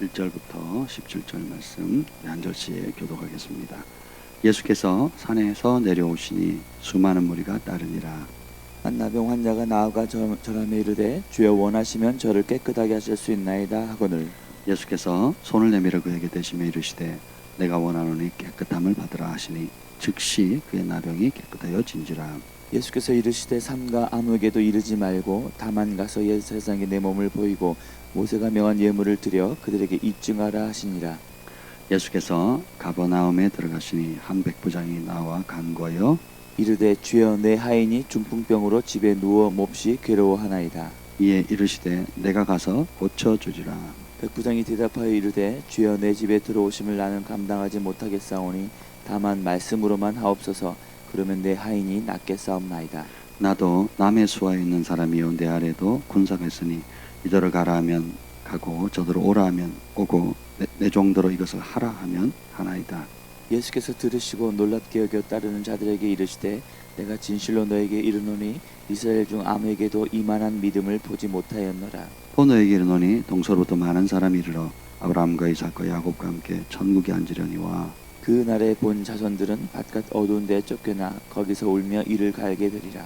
1절부터 17절 말씀 한 절씩 교독하겠습니다. 예수께서 산에서 내려오시니 수많은 무리가 따르니라. 한 나병 환자가 나아가 저람에 이르되 주여 원하시면 저를 깨끗하게 하실 수 있나이다 하거늘 예수께서 손을 내밀어 그에게 대시며 이르시되 내가 원하노니 깨끗함을 받으라 하시니 즉시 그의 나병이 깨끗하여진지라. 예수께서 이르시되 삼가 아무에게도 이르지 말고 다만 가서 옛 세상에 내 몸을 보이고 모세가 명한 예물을 드려 그들에게 입증하라 하시니라. 예수께서 가버나움에 들어가시니 한 백부장이 나와 간구하여 이르되 주여 내 하인이 중풍병으로 집에 누워 몹시 괴로워하나이다. 이에 이르시되 내가 가서 고쳐주리라. 백부장이 대답하여 이르되 주여 내 집에 들어오심을 나는 감당하지 못하겠사오니 다만 말씀으로만 하옵소서. 그러면 내 하인이 낫겠사옵나이다. 나도 남의 수하에 있는 사람이요 내 아래도 군사가 있으니 이더러 가라 하면 가고 저더러 오라 하면 오고 내 정도로 이것을 하라 하면 하나이다. 예수께서 들으시고 놀랍게 여겨 따르는 자들에게 이르시되 내가 진실로 너에게 이르노니 이스라엘 중 아무에게도 이만한 믿음을 보지 못하였노라. 또 너에게 이르노니 동서로부터 많은 사람이 이르러 아브라함과 이삭과 야곱과 함께 천국에 앉으려니와 그 날에 본 자손들은 바깥 어두운 데에 쫓겨나 거기서 울며 이를 갈게 되리라.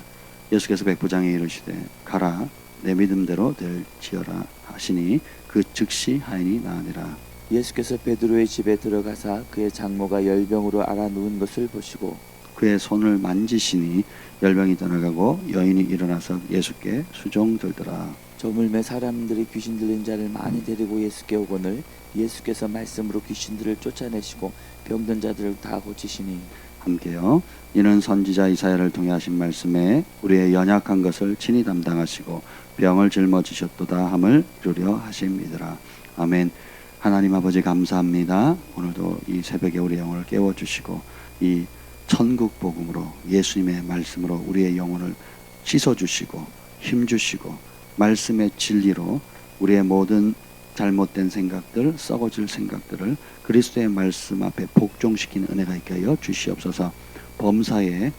예수께서 백부장에 이르시되 가라 내 믿음대로 될지어라 하시니 그 즉시 하인이 나으니라. 예수께서 베드로의 집에 들어가사 그의 장모가 열병으로 앓아 누운 것을 보시고 그의 손을 만지시니 열병이 떠나가고 여인이 일어나서 예수께 수종들더라. 저물매 사람들이 귀신 들린 자를 많이 데리고 예수께 오거늘 예수께서 말씀으로 귀신들을 쫓아내시고 병든 자들을 다 고치시니 함께요. 이는 선지자 이사야를 통해 하신 말씀에 우리의 연약한 것을 친히 담당하시고 병을 짊어지셨도다 함을 이루려 하심이더라. 아멘. 하나님 아버지 감사합니다. 오늘도 이 새벽에 우리의 영혼을 깨워주시고 이 천국 복음으로 예수님의 말씀으로 우리의 영혼을 씻어주시고 힘주시고 말씀의 진리로 우리의 모든 잘못된 생각들, 썩어질 생각들을 그리스도의 말씀 앞에 복종시키는 은혜가 있게 하여 주시옵소서. 범사에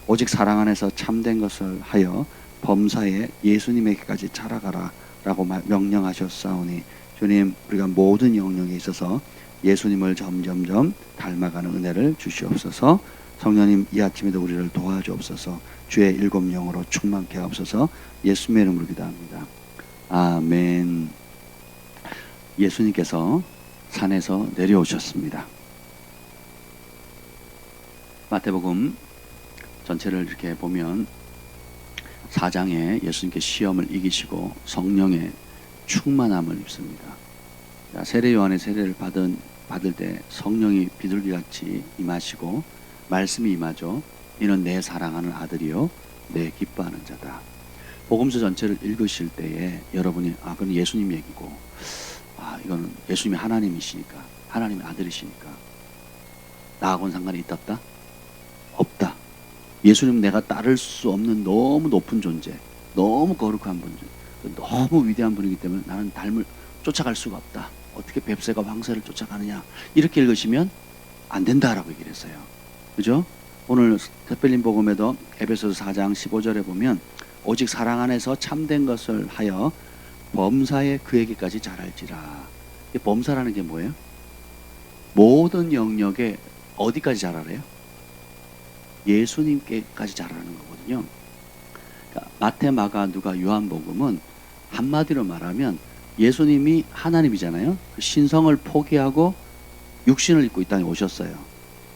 오직 사랑 안에서 참된 것을 하여 범사에 예수님에게까지 자라가라 라고 명령하셨사오니 주님 우리가 모든 영역에 있어서 예수님을 점점점 닮아가는 은혜를 주시옵소서. 성령님 이 아침에도 우리를 도와주옵소서. 주의 일곱 영으로 충만케 하옵소서. 예수님의 이름으로 기도합니다. 아멘. 예수님께서 산에서 내려오셨습니다. 마태복음 전체를 이렇게 보면 4장에 예수님께 시험을 이기시고 성령의 충만함을 입습니다. 세례 요한의 세례를 받을 때 성령이 비둘기같이 임하시고 말씀이 임하죠. 이는 내 사랑하는 아들이요 내 기뻐하는 자다. 복음서 전체를 읽으실 때에 여러분이 그건 예수님 얘기고 이거는 예수님이 하나님이시니까 하나님의 아들이시니까 나하고는 상관이 있다? 없다. 예수님 내가 따를 수 없는 너무 높은 존재, 너무 거룩한 존재, 너무 위대한 분이기 때문에 나는 쫓아갈 수가 없다. 어떻게 뱁새가 황새를 쫓아가느냐 이렇게 읽으시면 안 된다라고 얘기를 했어요. 그죠? 오늘 특별림 복음에도 에베소서 4장 15절에 보면 오직 사랑 안에서 참된 것을 하여 범사에 그에게까지 자랄지라. 범사라는 게 뭐예요? 모든 영역에 어디까지 자라래요? 예수님께까지 자라는 거거든요. 그러니까 마태, 마가, 누가, 요한복음은 한마디로 말하면 예수님이 하나님이잖아요. 그 신성을 포기하고 육신을 입고 이 땅에 오셨어요.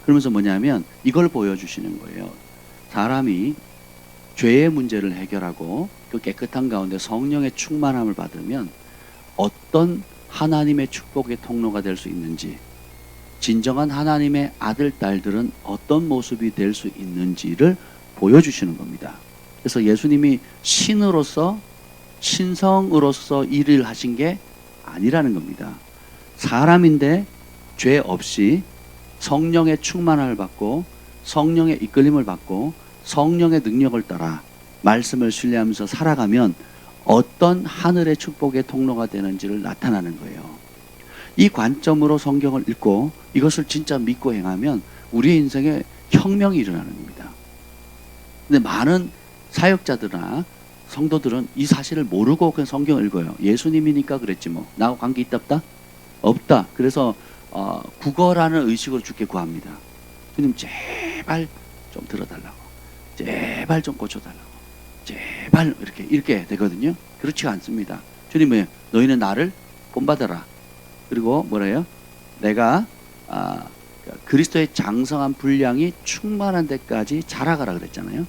그러면서 뭐냐면 이걸 보여주시는 거예요. 사람이 죄의 문제를 해결하고 그 깨끗한 가운데 성령의 충만함을 받으면 어떤 하나님의 축복의 통로가 될 수 있는지, 진정한 하나님의 아들, 딸들은 어떤 모습이 될 수 있는지를 보여주시는 겁니다. 그래서 예수님이 신으로서 신성으로서 일을 하신 게 아니라는 겁니다. 사람인데 죄 없이 성령의 충만함을 받고 성령의 이끌림을 받고 성령의 능력을 따라 말씀을 신뢰하면서 살아가면 어떤 하늘의 축복의 통로가 되는지를 나타나는 거예요. 이 관점으로 성경을 읽고 이것을 진짜 믿고 행하면 우리의 인생에 혁명이 일어나는 겁니다. 근데 많은 사역자들이나 성도들은 이 사실을 모르고 그냥 성경을 읽어요. 예수님이니까 그랬지 뭐. 나하고 관계 있다 없다? 없다. 그래서 국어라는 의식으로 주께 구합니다. 주님 제발 좀 들어달라고. 제발 좀 고쳐달라고. 제발 이렇게 읽게 되거든요. 그렇지가 않습니다. 주님은 너희는 나를 본받아라. 그리고 뭐래요? 내가 그리스도의 장성한 분량이 충만한 데까지 자라가라 그랬잖아요.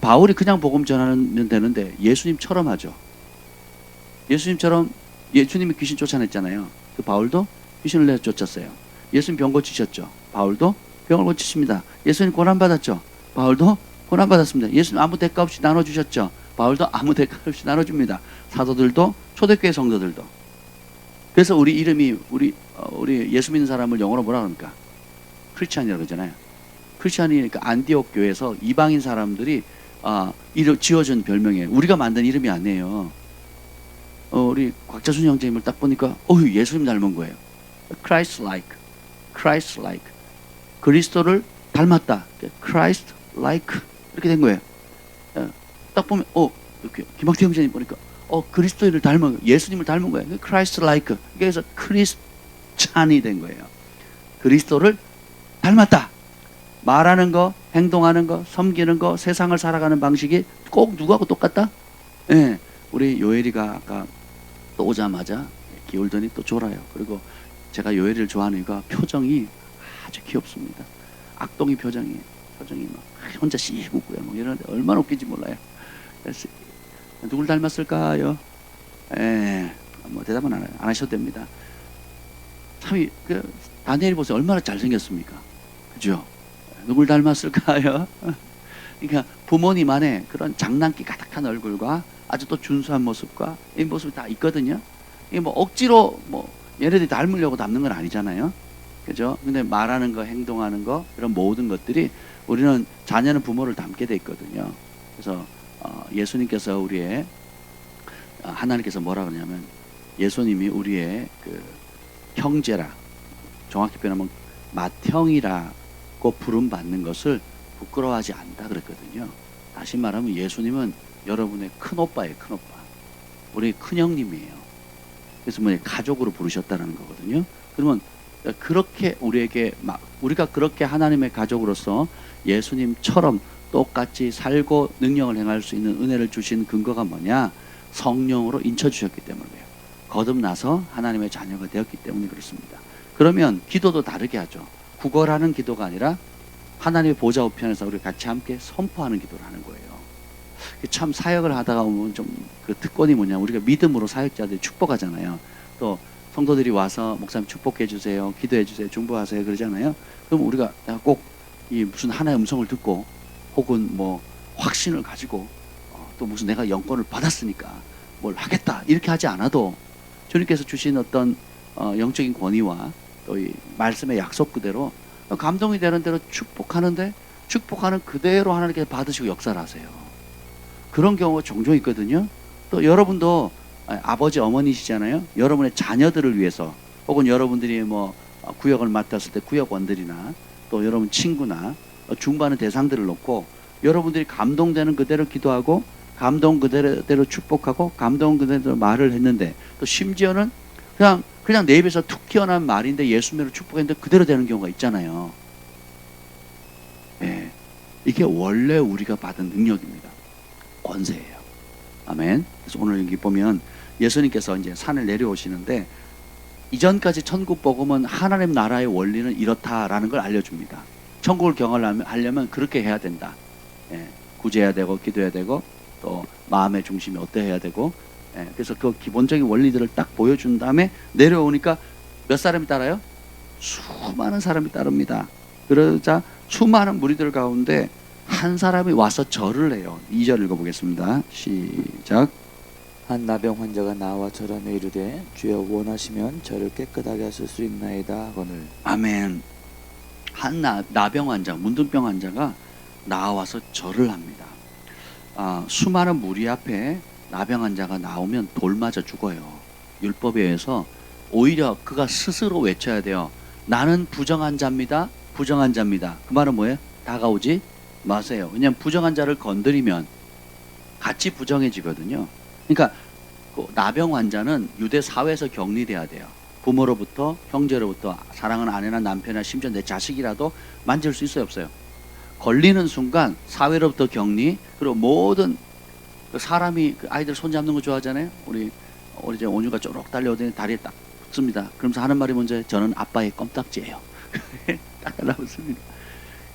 바울이 그냥 복음 전하면 되는데 예수님처럼 하죠. 예수님처럼 예수님이 귀신 쫓아냈잖아요. 그 바울도 귀신을 내쫓았어요. 예수님 병 고치셨죠. 바울도 병을 고치십니다. 예수님 고난 받았죠. 바울도 고난 받았습니다. 예수님 아무 대가 없이 나눠주셨죠. 바울도 아무 대가 없이 나눠줍니다. 사도들도 초대교회 성도들도. 그래서 우리 이름이 우리 예수 믿는 사람을 영어로 뭐라 그럽니까? 크리스찬이라고 그러잖아요. 크리스찬이니까 안디옥 교회에서 이방인 사람들이 이름 지어준 별명이에요. 우리가 만든 이름이 아니에요. 우리 곽자순 형제님을 딱 보니까 예수님 닮은 거예요. Christ-like, Christ-like. 그리스도를 닮았다. Christ-like 이렇게 된 거예요. 딱 보면 이렇게 김학태 형제님 보니까 그리스도를 닮은 거예요. 예수님을 닮은 거예요. Christ-like. 그래서 크리스찬이 된 거예요. 그리스도를 닮았다. 말하는 거, 행동하는 거, 섬기는 거, 세상을 살아가는 방식이 꼭 누구하고 똑같다? 예. 우리 요엘이가 아까 또 오자마자 기울더니 또 졸아요. 그리고 제가 요엘이를 좋아하는 이유가 표정이 아주 귀엽습니다. 악동이 표정이 막 혼자 씩 웃고요. 뭐 이러는데 얼마나 웃긴지 몰라요. 그래서 누굴 닮았을까요? 뭐 대답은 안 하셔도 됩니다. 참, 다니엘이 보세요. 얼마나 잘생겼습니까? 그죠? 누굴 닮았을까요? 그러니까 부모님 안에 그런 장난기 가득한 얼굴과 아주 또 준수한 모습과 이 모습이 다 있거든요. 이게 뭐 억지로 뭐 얘네들이 닮으려고 닮는 건 아니잖아요. 그죠? 근데 말하는 거, 행동하는 거, 이런 모든 것들이 우리는 자녀는 부모를 닮게 돼 있거든요. 그래서 예수님께서 우리의 하나님께서 뭐라 그러냐면 예수님이 우리의 그 형제라, 정확히 표현하면 맏형이라고 부름 받는 것을 부끄러워하지 않다 그랬거든요. 다시 말하면 예수님은 여러분의 큰 오빠예요, 큰 오빠. 우리 큰 형님이에요. 그래서 뭐 가족으로 부르셨다는 거거든요. 그러면 그렇게 우리가 그렇게 하나님의 가족으로서 예수님처럼 똑같이 살고 능력을 행할 수 있는 은혜를 주신 근거가 뭐냐? 성령으로 인쳐 주셨기 때문이에요. 거듭나서 하나님의 자녀가 되었기 때문에 그렇습니다. 그러면 기도도 다르게 하죠. 구걸하는 기도가 아니라 하나님의 보좌 우편에서 우리 같이 함께 선포하는 기도를 하는 거예요. 참 사역을 하다가 보면 좀 그 특권이 뭐냐? 우리가 믿음으로 사역자들이 축복하잖아요. 또 성도들이 와서 목사님 축복해 주세요, 기도해 주세요, 중보하세요 그러잖아요. 그럼 우리가 꼭 이 무슨 하나의 음성을 듣고 혹은 뭐 확신을 가지고 또 무슨 내가 영권을 받았으니까 뭘 하겠다 이렇게 하지 않아도 주님께서 주신 어떤 영적인 권위와 또 이 말씀의 약속 그대로 감동이 되는 대로 축복하는데 축복하는 그대로 하나님께서 받으시고 역사를 하세요. 그런 경우가 종종 있거든요. 또 여러분도 아버지 어머니시잖아요. 여러분의 자녀들을 위해서 혹은 여러분들이 뭐 구역을 맡았을 때 구역원들이나 또 여러분 친구나 중반의 대상들을 놓고 여러분들이 감동되는 그대로 기도하고 감동 그대로 축복하고 감동 그대로 말을 했는데 또 심지어는 그냥 내 입에서 툭 튀어나온 말인데 예수님으로 축복했는데 그대로 되는 경우가 있잖아요. 예, 이게 원래 우리가 받은 능력입니다. 권세예요. 아멘. 그래서 오늘 여기 보면 예수님께서 이제 산을 내려오시는데 이전까지 천국 복음은 하나님 나라의 원리는 이렇다라는 걸 알려줍니다. 천국을 경험하려면 그렇게 해야 된다. 예, 구제해야 되고 기도해야 되고 또 마음의 중심이 어떠해야 되고 그래서 그 기본적인 원리들을 딱 보여준 다음에 내려오니까 몇 사람이 따라요? 수많은 사람이 따릅니다. 그러자 수많은 무리들 가운데 한 사람이 와서 절을 해요. 2절 읽어보겠습니다. 시작. 한 나병 환자가 나와 절하며 이르되 주여 원하시면 저를 깨끗하게 하실 수 있나이다 하거늘. 아멘. 한 나병 환자, 문둥병 환자가 나와서 절을 합니다. 수많은 무리 앞에 나병 환자가 나오면 돌 맞아 죽어요. 율법에 의해서 오히려 그가 스스로 외쳐야 돼요. 나는 부정한 자입니다. 부정한 자입니다. 그 말은 뭐예요? 다가오지 마세요. 왜냐하면 부정한 자를 건드리면 같이 부정해지거든요. 그러니까 그 나병 환자는 유대 사회에서 격리돼야 돼요. 부모로부터, 형제로부터, 사랑하는 아내나 남편이나 심지어 내 자식이라도 만질 수 있어요, 없어요? 걸리는 순간 사회로부터 격리, 그리고 모든 그 사람이 그 아이들 손 잡는 거 좋아하잖아요. 우리 이제 온유가 쪼록 달려오더니 다리에 딱 붙습니다. 그러면서 하는 말이 뭔지 저는 아빠의 껌딱지예요. 딱 달라붙습니다.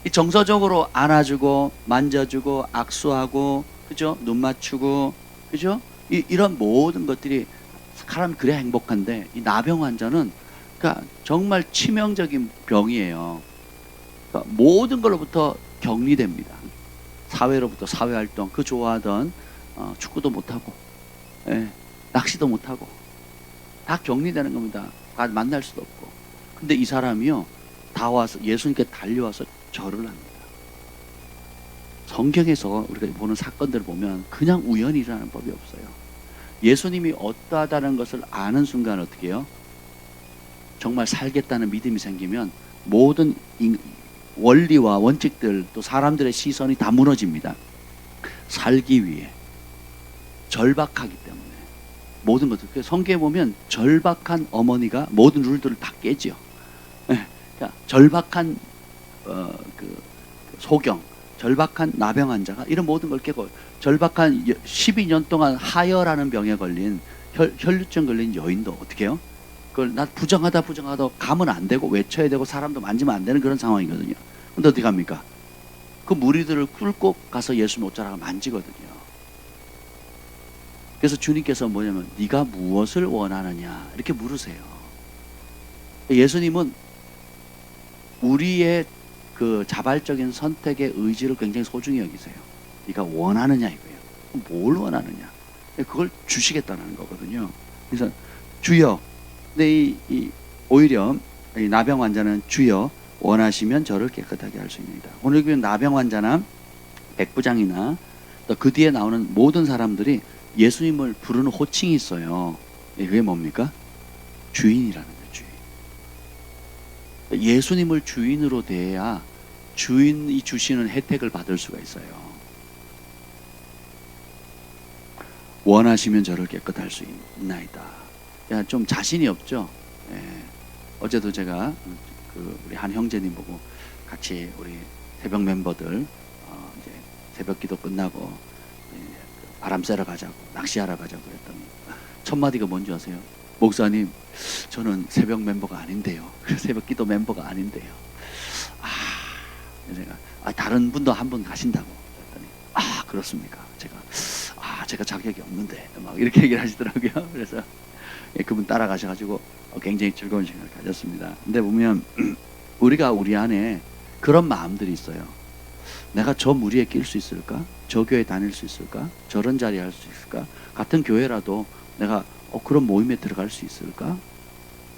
이 정서적으로 안아주고 만져주고 악수하고, 그죠? 눈 맞추고, 그죠? 이런 모든 것들이 사람 그래야 행복한데, 이 나병 환자는 그러니까 정말 치명적인 병이에요. 그러니까 모든 걸로부터 격리됩니다. 사회로부터 사회활동, 그 좋아하던 축구도 못하고, 예, 낚시도 못하고 다 격리되는 겁니다. 만날 수도 없고. 근데 이 사람이요, 다 와서 예수님께 달려와서 절을 합니다. 성경에서 우리가 보는 사건들을 보면 그냥 우연히 일어나는 법이 없어요. 예수님이 어떠하다는 것을 아는 순간 어떻게 해요? 정말 살겠다는 믿음이 생기면 모든 원리와 원칙들, 또 사람들의 시선이 다 무너집니다. 살기 위해 절박하기 때문에 모든 것들. 성경에 보면 절박한 어머니가 모든 룰들을 다 깨죠. 그러니까 절박한 그 소경, 절박한 나병 환자가 이런 모든 걸 깨고, 절박한 12년 동안 하여라는 병에 걸린 혈류증 걸린 여인도 어떻게 해요? 그걸 나 부정하다 가면 안 되고 외쳐야 되고 사람도 만지면 안 되는 그런 상황이거든요. 근데 어떻게 합니까? 그 무리들을 꿇고 가서 예수님 옷자락을 만지거든요. 그래서 주님께서 뭐냐면 네가 무엇을 원하느냐 이렇게 물으세요. 예수님은 우리의 그 자발적인 선택의 의지를 굉장히 소중히 여기세요. 네가 원하느냐 이거예요. 뭘 원하느냐? 그걸 주시겠다는 거거든요. 그래서 주여, 근데 오히려 이 나병 환자는 주여 원하시면 저를 깨끗하게 할 수 있습니다. 오늘 그 나병 환자나 백부장이나 또 그 뒤에 나오는 모든 사람들이 예수님을 부르는 호칭이 있어요. 그게 뭡니까? 주인이라는 거예요. 주인. 예수님을 주인으로 대해야 주인이 주시는 혜택을 받을 수가 있어요. 원하시면 저를 깨끗할 수 있나이다. 야, 좀 자신이 없죠. 예. 어제도 제가 우리 한 형제님 보고 같이 우리 새벽 멤버들 이제 새벽 기도 끝나고 바람 쐬러 가자고, 낚시하러 가자고 그랬더니 첫 마디가 뭔지 아세요? 목사님, 저는 새벽 member가 아닌데요. 새벽 기도 멤버가 아닌데요. 제가 다른 분도 한 분 가신다고 그랬더니 그렇습니까? 제가 자격이 없는데 막 이렇게 얘기를 하시더라고요. 그래서 그분 따라가셔가지고 굉장히 즐거운 시간을 가졌습니다. 근데 보면 우리가 우리 안에 그런 마음들이 있어요. 내가 저 무리에 낄 수 있을까? 저 교회 다닐 수 있을까? 저런 자리 할 수 있을까? 같은 교회라도 내가 그런 모임에 들어갈 수 있을까?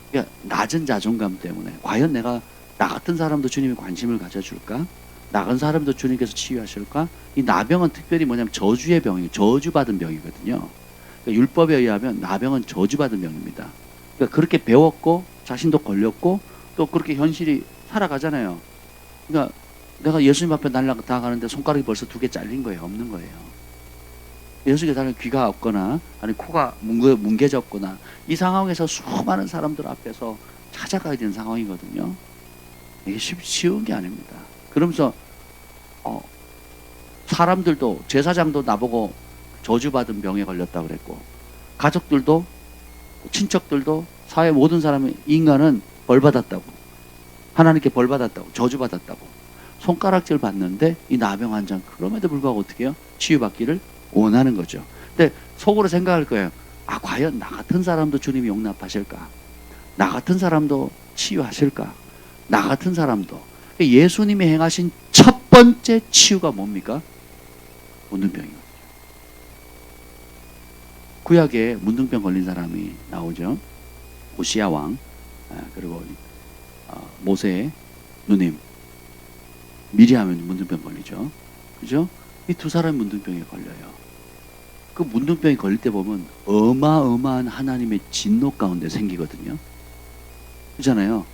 그러니까 낮은 자존감 때문에 과연 내가 나 같은 사람도 주님이 관심을 가져줄까? 나 같은 사람도 주님께서 치유하실까? 이 나병은 특별히 뭐냐면 저주의 병이에요. 저주받은 병이거든요. 그러니까 율법에 의하면 나병은 저주받은 병입니다. 그러니까 그렇게 배웠고 자신도 걸렸고 또 그렇게 현실이 살아가잖아요. 그러니까 내가 예수님 앞에 날아가는데 손가락이 벌써 2개 잘린 거예요. 없는 거예요. 예수님께 달린 귀가 없거나 아니 코가 뭉개졌거나 이 상황에서 수많은 사람들 앞에서 찾아가야 되는 상황이거든요. 이게 쉬운 게 아닙니다. 그러면서 사람들도 제사장도 나보고 저주받은 병에 걸렸다고 그랬고 가족들도 친척들도 사회 모든 사람이 인간은 벌받았다고 하나님께 벌받았다고 저주받았다고 손가락질 받는데 이 나병 환자는 그럼에도 불구하고 어떻게 해요? 치유받기를 원하는 거죠. 근데 속으로 생각할 거예요. 과연 나 같은 사람도 주님이 용납하실까? 나 같은 사람도 치유하실까? 나 같은 사람도. 예수님이 행하신 첫 번째 치유가 뭡니까? 문둥병이거든요. 구약에 문둥병 걸린 사람이 나오죠. 우시야 왕, 그리고 모세의 누님 미리암은 문둥병 걸리죠. 그죠? 이 두 사람이 문둥병에 걸려요. 그 문둥병이 걸릴 때 보면 어마어마한 하나님의 진노 가운데 생기거든요. 그렇잖아요.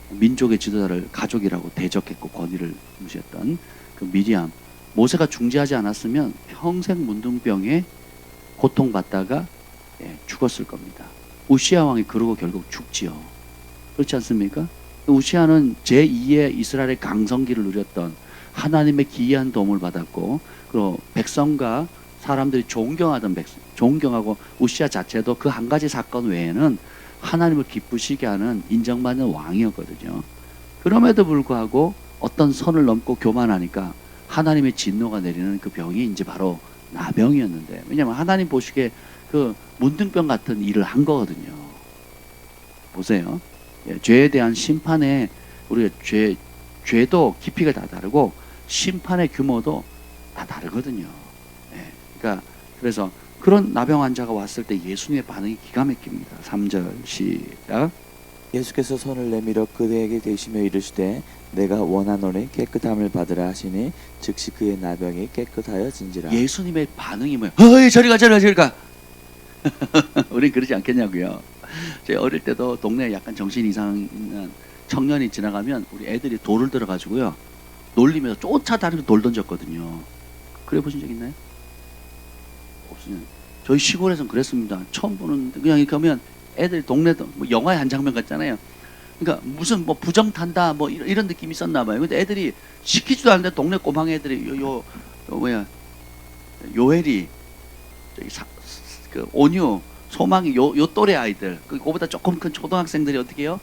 민족의 지도자를 가족이라고 대적했고 권위를 무시했던 그 미리암, 모세가 중재하지 않았으면 평생 문둥병에 고통받다가 죽었을 겁니다. 우시아 왕이 그러고 결국 죽지요. 그렇지 않습니까? 우시아는 제2의 이스라엘의 강성기를 누렸던, 하나님의 기이한 도움을 받았고, 그리고 백성과 사람들이 존경하던 존경하고, 우시아 자체도 그 한 가지 사건 외에는 하나님을 기쁘시게 하는 인정받는 왕이었거든요. 그럼에도 불구하고 어떤 선을 넘고 교만하니까 하나님의 진노가 내리는 그 병이 이제 바로 나병이었는데, 왜냐하면 하나님 보시기에 그 문둥병 같은 일을 한 거거든요. 보세요. 죄에 대한 심판에, 우리가 죄도 깊이가 다 다르고 심판의 규모도 다 다르거든요. 그러니까 그래서 그런 나병 환자가 왔을 때 예수님의 반응이 기가 막힙니다. 3절 시작. 예수께서 손을 내밀어 그대에게 대시며 이르시되 내가 원하노니 깨끗함을 받으라 하시니 즉시 그의 나병이 깨끗하여진지라. 예수님의 반응이 뭐예요? 어이 저리 가 저리 가 저리 가. 우린 그러지 않겠냐고요. 제가 어릴 때도 동네에 약간 정신 이상 있는 청년이 지나가면 우리 애들이 돌을 들어가지고요 놀리면서 쫓아다니면서 돌 던졌거든요. 그래 보신 적 있나요? 없으면 저희 시골에서는 그랬습니다. 처음 보는데 그냥 이렇게 하면 애들이 동네도 뭐 영화의 한 장면 같잖아요. 그러니까 무슨 뭐 부정 탄다 뭐 이런 느낌이 있었나 봐요. 근데 애들이 시키지도 않는데 동네 꼬망 애들이 뭐야 요엘이 저기 그 온유 소망이 요 또래 아이들, 그거보다 조금 큰 초등학생들이 어떻게 해요?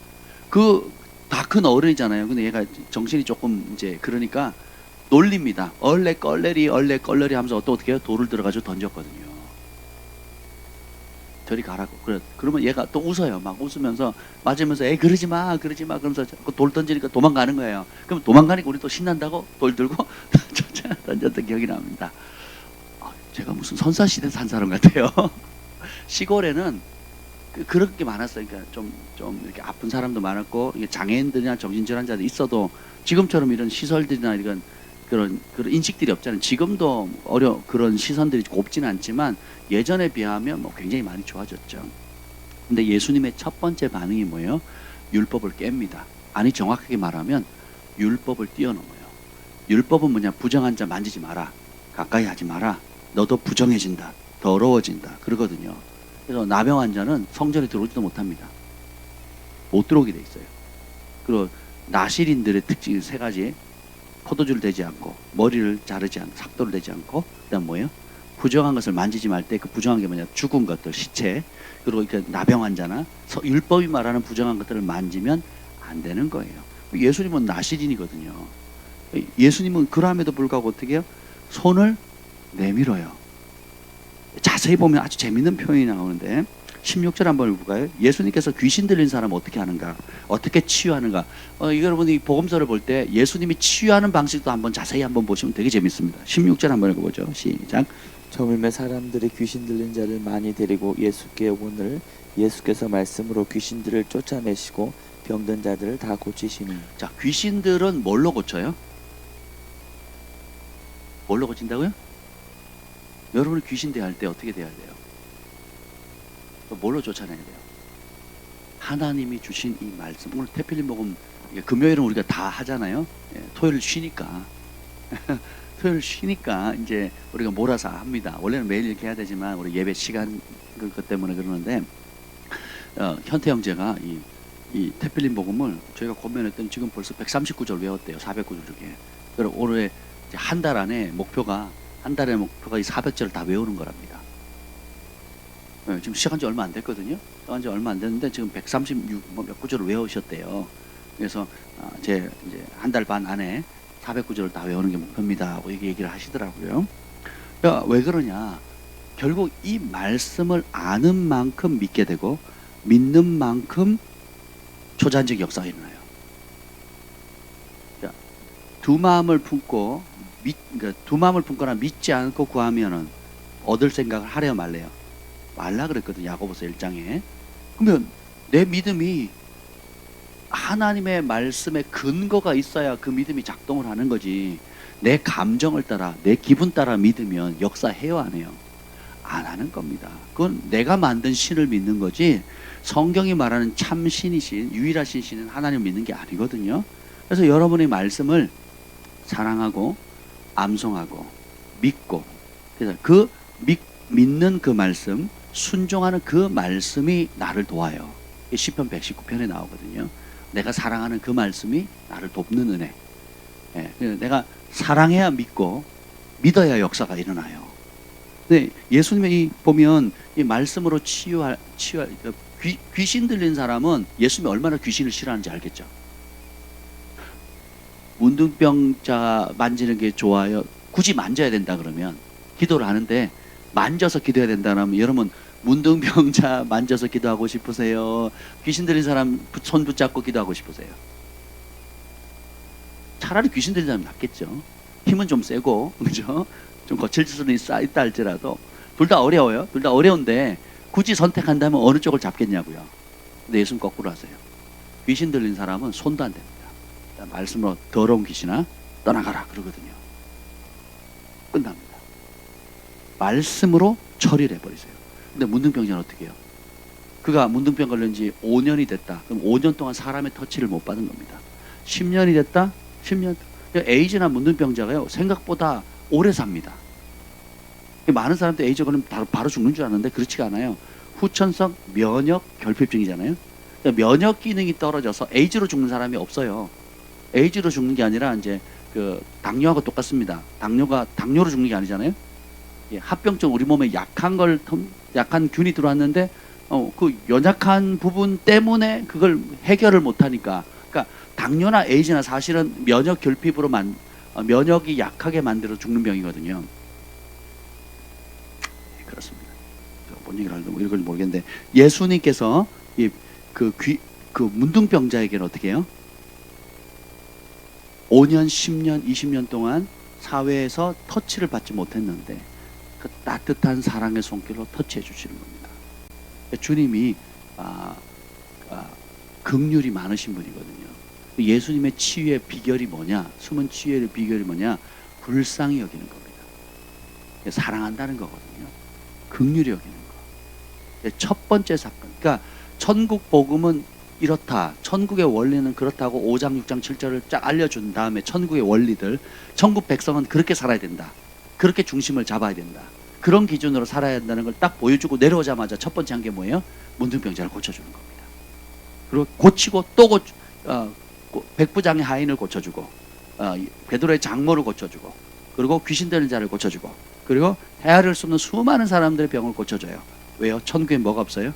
그 다 큰 어른이잖아요. 근데 얘가 정신이 조금 이제 그러니까 놀립니다. 얼레 껄레리 하면서 어떻게 해요? 돌을 들어가지고 던졌거든요. 저리 가라고. 그러면 얘가 또 웃어요. 막 웃으면서 맞으면서 에이 그러지 마 그러면서 돌 던지니까 도망가는 거예요. 그럼 도망가니까 우리 또 신난다고 돌 들고 던졌던 기억이 납니다. 제가 무슨 선사시대 산 사람 같아요. 시골에는 그런 게 많았어요. 그러니까 좀 이렇게 아픈 사람도 많았고, 이게 장애인들이나 정신질환자들 있어도 지금처럼 이런 시설들이나 이런 그런 인식들이 없잖아요. 지금도 그런 시선들이 곱지는 않지만 예전에 비하면 뭐 굉장히 많이 좋아졌죠. 근데 예수님의 첫 번째 반응이 뭐예요? 율법을 깹니다. 아니 정확하게 말하면 율법을 뛰어넘어요. 율법은 뭐냐? 부정한 자 만지지 마라, 가까이 하지 마라, 너도 부정해진다, 더러워진다 그러거든요. 그래서 나병 환자는 성전에 들어오지도 못합니다. 못 들어오게 돼 있어요. 그리고 나실인들의 특징이 세 가지. 포도주를 대지 않고, 머리를 자르지 않고, 삭도를 대지 않고, 그다음 뭐예요? 부정한 것을 만지지 말 때 그 부정한 게 뭐냐? 죽은 것들, 시체. 그리고 이렇게 나병 환자나 율법이 말하는 부정한 것들을 만지면 안 되는 거예요. 예수님은 나실인이거든요. 예수님은 그럼에도 불구하고 어떻게 해요? 손을 내밀어요. 자세히 보면 아주 재밌는 표현이 나오는데 16절 한번 볼까요? 예수님께서 귀신 들린 사람 어떻게 하는가? 어떻게 치유하는가? 여러분이 복음서를 볼 때 예수님이 치유하는 방식도 한번 자세히 한번 보시면 되게 재밌습니다. 16절 한번 읽어보죠. 시작. 저물매 사람들이 귀신 들린 자를 많이 데리고 예수께 오거늘 예수께서 말씀으로 귀신들을 쫓아내시고 병든 자들을 다 고치시니. 자, 귀신들은 뭘로 고쳐요? 뭘로 고친다고요? 여러분이 귀신 대할 때 어떻게 대해야 돼요? 뭘로 쫓아내야 돼요? 하나님이 주신 이 말씀. 오늘 태필린 복음 금요일은 우리가 다 하잖아요. 토요일 쉬니까 토요일 쉬니까 이제 우리가 몰아서 합니다. 원래는 매일 이렇게 해야 되지만 우리 예배 시간 그 때문에 그러는데 현태 형제가 이 태필린 복음을 저희가 고민했더니 지금 벌써 139절 외웠대요. 409절 중에. 그리고 올해 한 달 안에 목표가 이 400절을 다 외우는 거랍니다. 지금 시작한 지 얼마 안 됐거든요. 시작한 지 얼마 안 됐는데 지금 136 몇 구절을 외우셨대요. 그래서 이제 한 달 반 안에 409절을 다 외우는 게 목표입니다 하고 얘기를 하시더라고요. 왜 그러냐? 결국 이 말씀을 아는 만큼 믿게 되고 믿는 만큼 초자연적 역사가 일어나요. 두 마음을 품고 그러니까 두 마음을 품거나 믿지 않고 구하면은 얻을 생각을 하래요, 말래요? 말라 그랬거든요. 야고보서 1장에. 그러면 내 믿음이 하나님의 말씀에 근거가 있어야 그 믿음이 작동을 하는 거지. 내 감정을 따라, 내 기분 따라 믿으면 역사해요, 안 해요? 안 하는 겁니다. 그건 내가 만든 신을 믿는 거지, 성경이 말하는 참 신이신, 유일하신 신은 하나님을 믿는 게 아니거든요. 그래서 여러분의 말씀을 사랑하고 암송하고 믿고, 그래서 그 믿는 그 말씀, 순종하는 그 말씀이 나를 도와요. 시편 119편에 나오거든요. 내가 사랑하는 그 말씀이 나를 돕는 은혜. 그래서 내가 사랑해야 믿고 믿어야 역사가 일어나요. 근데 예수님이 보면 이 말씀으로 치유할 귀신 들린 사람은 예수님이 얼마나 귀신을 싫어하는지 알겠죠. 문둥병자 만지는 게 좋아요. 굳이 만져야 된다 그러면 기도를 하는데 만져서 기도해야 된다면 여러분 문둥병자 만져서 기도하고 싶으세요? 귀신 들린 사람 손 붙잡고 기도하고 싶으세요? 차라리 귀신 들린 사람이 낫겠죠. 힘은 좀 세고 그죠? 좀 거칠 수는 있다 할지라도 둘 다 어려워요. 둘 다 어려운데 굳이 선택한다면 어느 쪽을 잡겠냐고요. 근데 예수는 거꾸로 하세요. 귀신 들린 사람은 손도 안 됩니다. 말씀으로 더러운 귀신아 떠나가라 그러거든요. 끝납니다. 말씀으로 처리를 해버리세요. 근데 문둥병자는 어떻게 해요? 그가 문둥병 걸린 지 5년이 됐다. 그럼 5년 동안 사람의 터치를 못 받은 겁니다. 10년이 됐다? 10년. 에이즈나 문둥병자가요, 생각보다 오래 삽니다. 많은 사람들 에이즈 걸리면 바로 죽는 줄 아는데 그렇지가 않아요. 후천성 면역 결핍증이잖아요. 그러니까 면역 기능이 떨어져서 에이즈로 죽는 사람이 없어요. 에이즈로 죽는 게 아니라 이제 그 당뇨하고 똑같습니다. 당뇨로 죽는 게 아니잖아요. 합병증, 우리 몸에 약한 균이 들어왔는데 그 연약한 부분 때문에 그걸 해결을 못하니까, 그러니까 당뇨나 에이즈나 사실은 면역 결핍으로 면역이 약하게 만들어 죽는 병이거든요. 그렇습니다. 뭔 얘기를 하려고 이걸 모르겠는데 예수님께서 그 문둥병자에게는 어떻게 해요? 5년, 10년, 20년 동안 사회에서 터치를 받지 못했는데 그 따뜻한 사랑의 손길로 터치해 주시는 겁니다. 주님이 긍휼이 많으신 분이거든요. 예수님의 치유의 비결이 뭐냐? 숨은 치유의 비결이 뭐냐? 불쌍히 여기는 겁니다. 사랑한다는 거거든요. 긍휼히 여기는 거. 첫 번째 사건. 그러니까 천국 복음은 이렇다. 천국의 원리는 그렇다고 5장, 6장, 7절을 쫙 알려준 다음에 천국의 원리들, 천국 백성은 그렇게 살아야 된다. 그렇게 중심을 잡아야 된다. 그런 기준으로 살아야 한다는 걸 딱 보여주고 내려오자마자 첫 번째 한 게 뭐예요? 문둥병자를 고쳐주는 겁니다. 그리고 고치고 또 백부장의 하인을 고쳐주고 베드로의 장모를 고쳐주고 그리고 귀신 들린 자를 고쳐주고 그리고 헤아릴 수 없는 수많은 사람들의 병을 고쳐줘요. 왜요? 천국에 뭐가 없어요?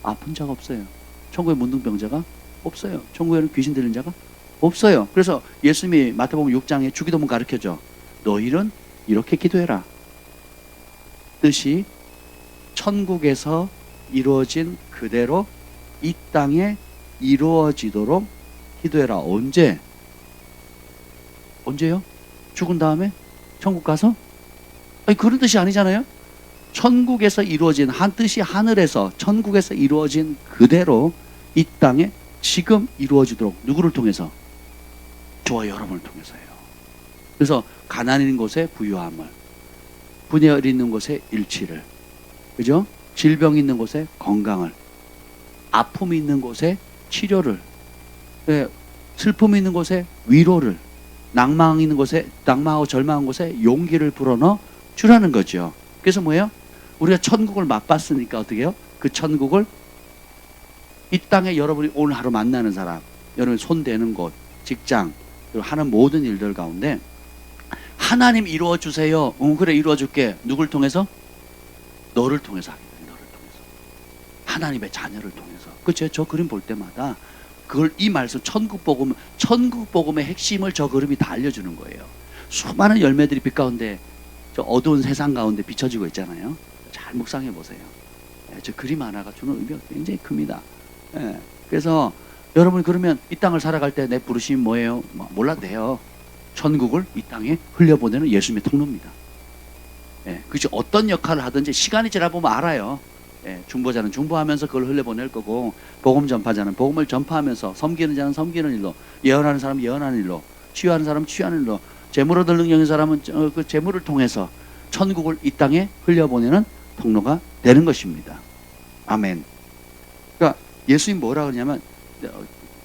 아픈 자가 없어요. 천국에 문둥병자가 없어요. 천국에는 귀신 들린 자가 없어요. 그래서 예수님이 마태복음 6장에 주기도문 가르쳐줘. 너희는 이렇게 기도해라. 뜻이 천국에서 이루어진 그대로 이 땅에 이루어지도록 기도해라. 언제? 언제요? 죽은 다음에? 천국 가서? 아니 그런 뜻이 아니잖아요. 천국에서 이루어진 한 뜻이 하늘에서 천국에서 이루어진 그대로 이 땅에 지금 이루어지도록 누구를 통해서? 저와 여러분을 통해서요. 그래서 가난 있는 곳에 부유함을, 분열 있는 곳에 일치를, 그죠? 질병 있는 곳에 건강을, 아픔이 있는 곳에 치료를, 슬픔이 있는 곳에 위로를, 낭망 있는 곳에, 낭망하고 절망한 곳에 용기를 불어넣어 주라는 거죠. 그래서 뭐예요? 우리가 천국을 맛봤으니까 어떻게 해요? 그 천국을 이 땅에 여러분이 오늘 하루 만나는 사람, 여러분이 손대는 곳, 직장, 그리고 하는 모든 일들 가운데 하나님 이루어 주세요. 그래 이루어 줄게. 누굴 통해서? 너를 통해서 하겠다. 너를 통해서. 하나님의 자녀를 통해서. 그렇죠? 저 그림 볼 때마다 그걸 이 말씀 천국 복음의 핵심을 저 그림이 다 알려주는 거예요. 수많은 열매들이 빛 가운데 저 어두운 세상 가운데 비춰지고 있잖아요. 잘 묵상해 보세요. 저 그림 하나가 주는 의미가 굉장히 큽니다. 그래서 여러분 그러면 이 땅을 살아갈 때 내 부르심이 뭐예요? 몰라도 돼요. 천국을 이 땅에 흘려보내는 예수님의 통로입니다. 그렇죠. 어떤 역할을 하든지 시간이 지나보면 알아요. 중보자는 중보하면서 그걸 흘려보낼 거고, 복음 전파자는 복음을 전파하면서, 섬기는 자는 섬기는 일로, 예언하는 사람은 예언하는 일로, 치유하는 사람은 치유하는 일로, 재물 얻을 능력 있는 사람은 그 재물을 통해서 천국을 이 땅에 흘려보내는 통로가 되는 것입니다. 아멘. 그러니까 예수님 뭐라 그러냐면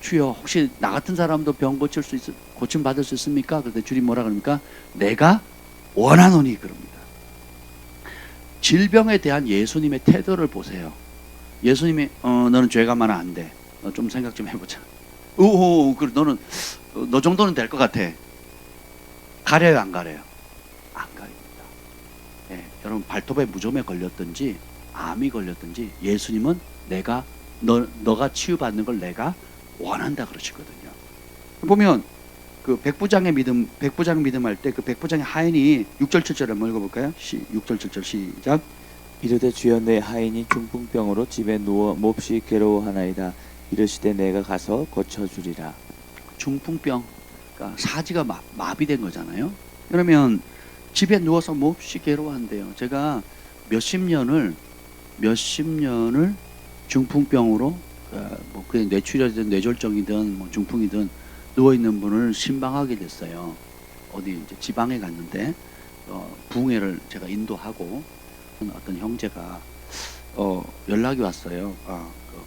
주여 혹시 나 같은 사람도 병 고침 받을 수 있습니까? 그때 주님 뭐라 그럽니까? 내가 원하노니 그럽니다. 질병에 대한 예수님의 태도를 보세요. 예수님이 너는 죄가 많아 안 돼. 너 좀 생각 좀 해보자. 그래 너는 너 정도는 될 것 같아. 가려요 안 가려요? 안 가립니다. 예, 여러분 발톱에 무좀에 걸렸든지 암이 걸렸든지 예수님은 내가 너가 치유받는 걸 내가 원한다 그러시거든요. 보면 그 백부장의 믿음 할 때 그 백부장의 하인이 6절 7절 한번 읽어볼까요? 6절 7절 시작. 이르되 주여 내 하인이 중풍병으로 집에 누워 몹시 괴로워하나이다. 이르시되 내가 가서 고쳐주리라. 중풍병, 그러니까 사지가 마비된 거잖아요. 그러면 집에 누워서 몹시 괴로워한대요. 제가 몇십 년을 중풍병으로 뭐 그게 뇌출혈이든 뇌졸중이든 뭐 중풍이든 누워 있는 분을 신방하게 됐어요. 어디 이제 지방에 갔는데 부흥회를 제가 인도하고 어떤 형제가 연락이 왔어요.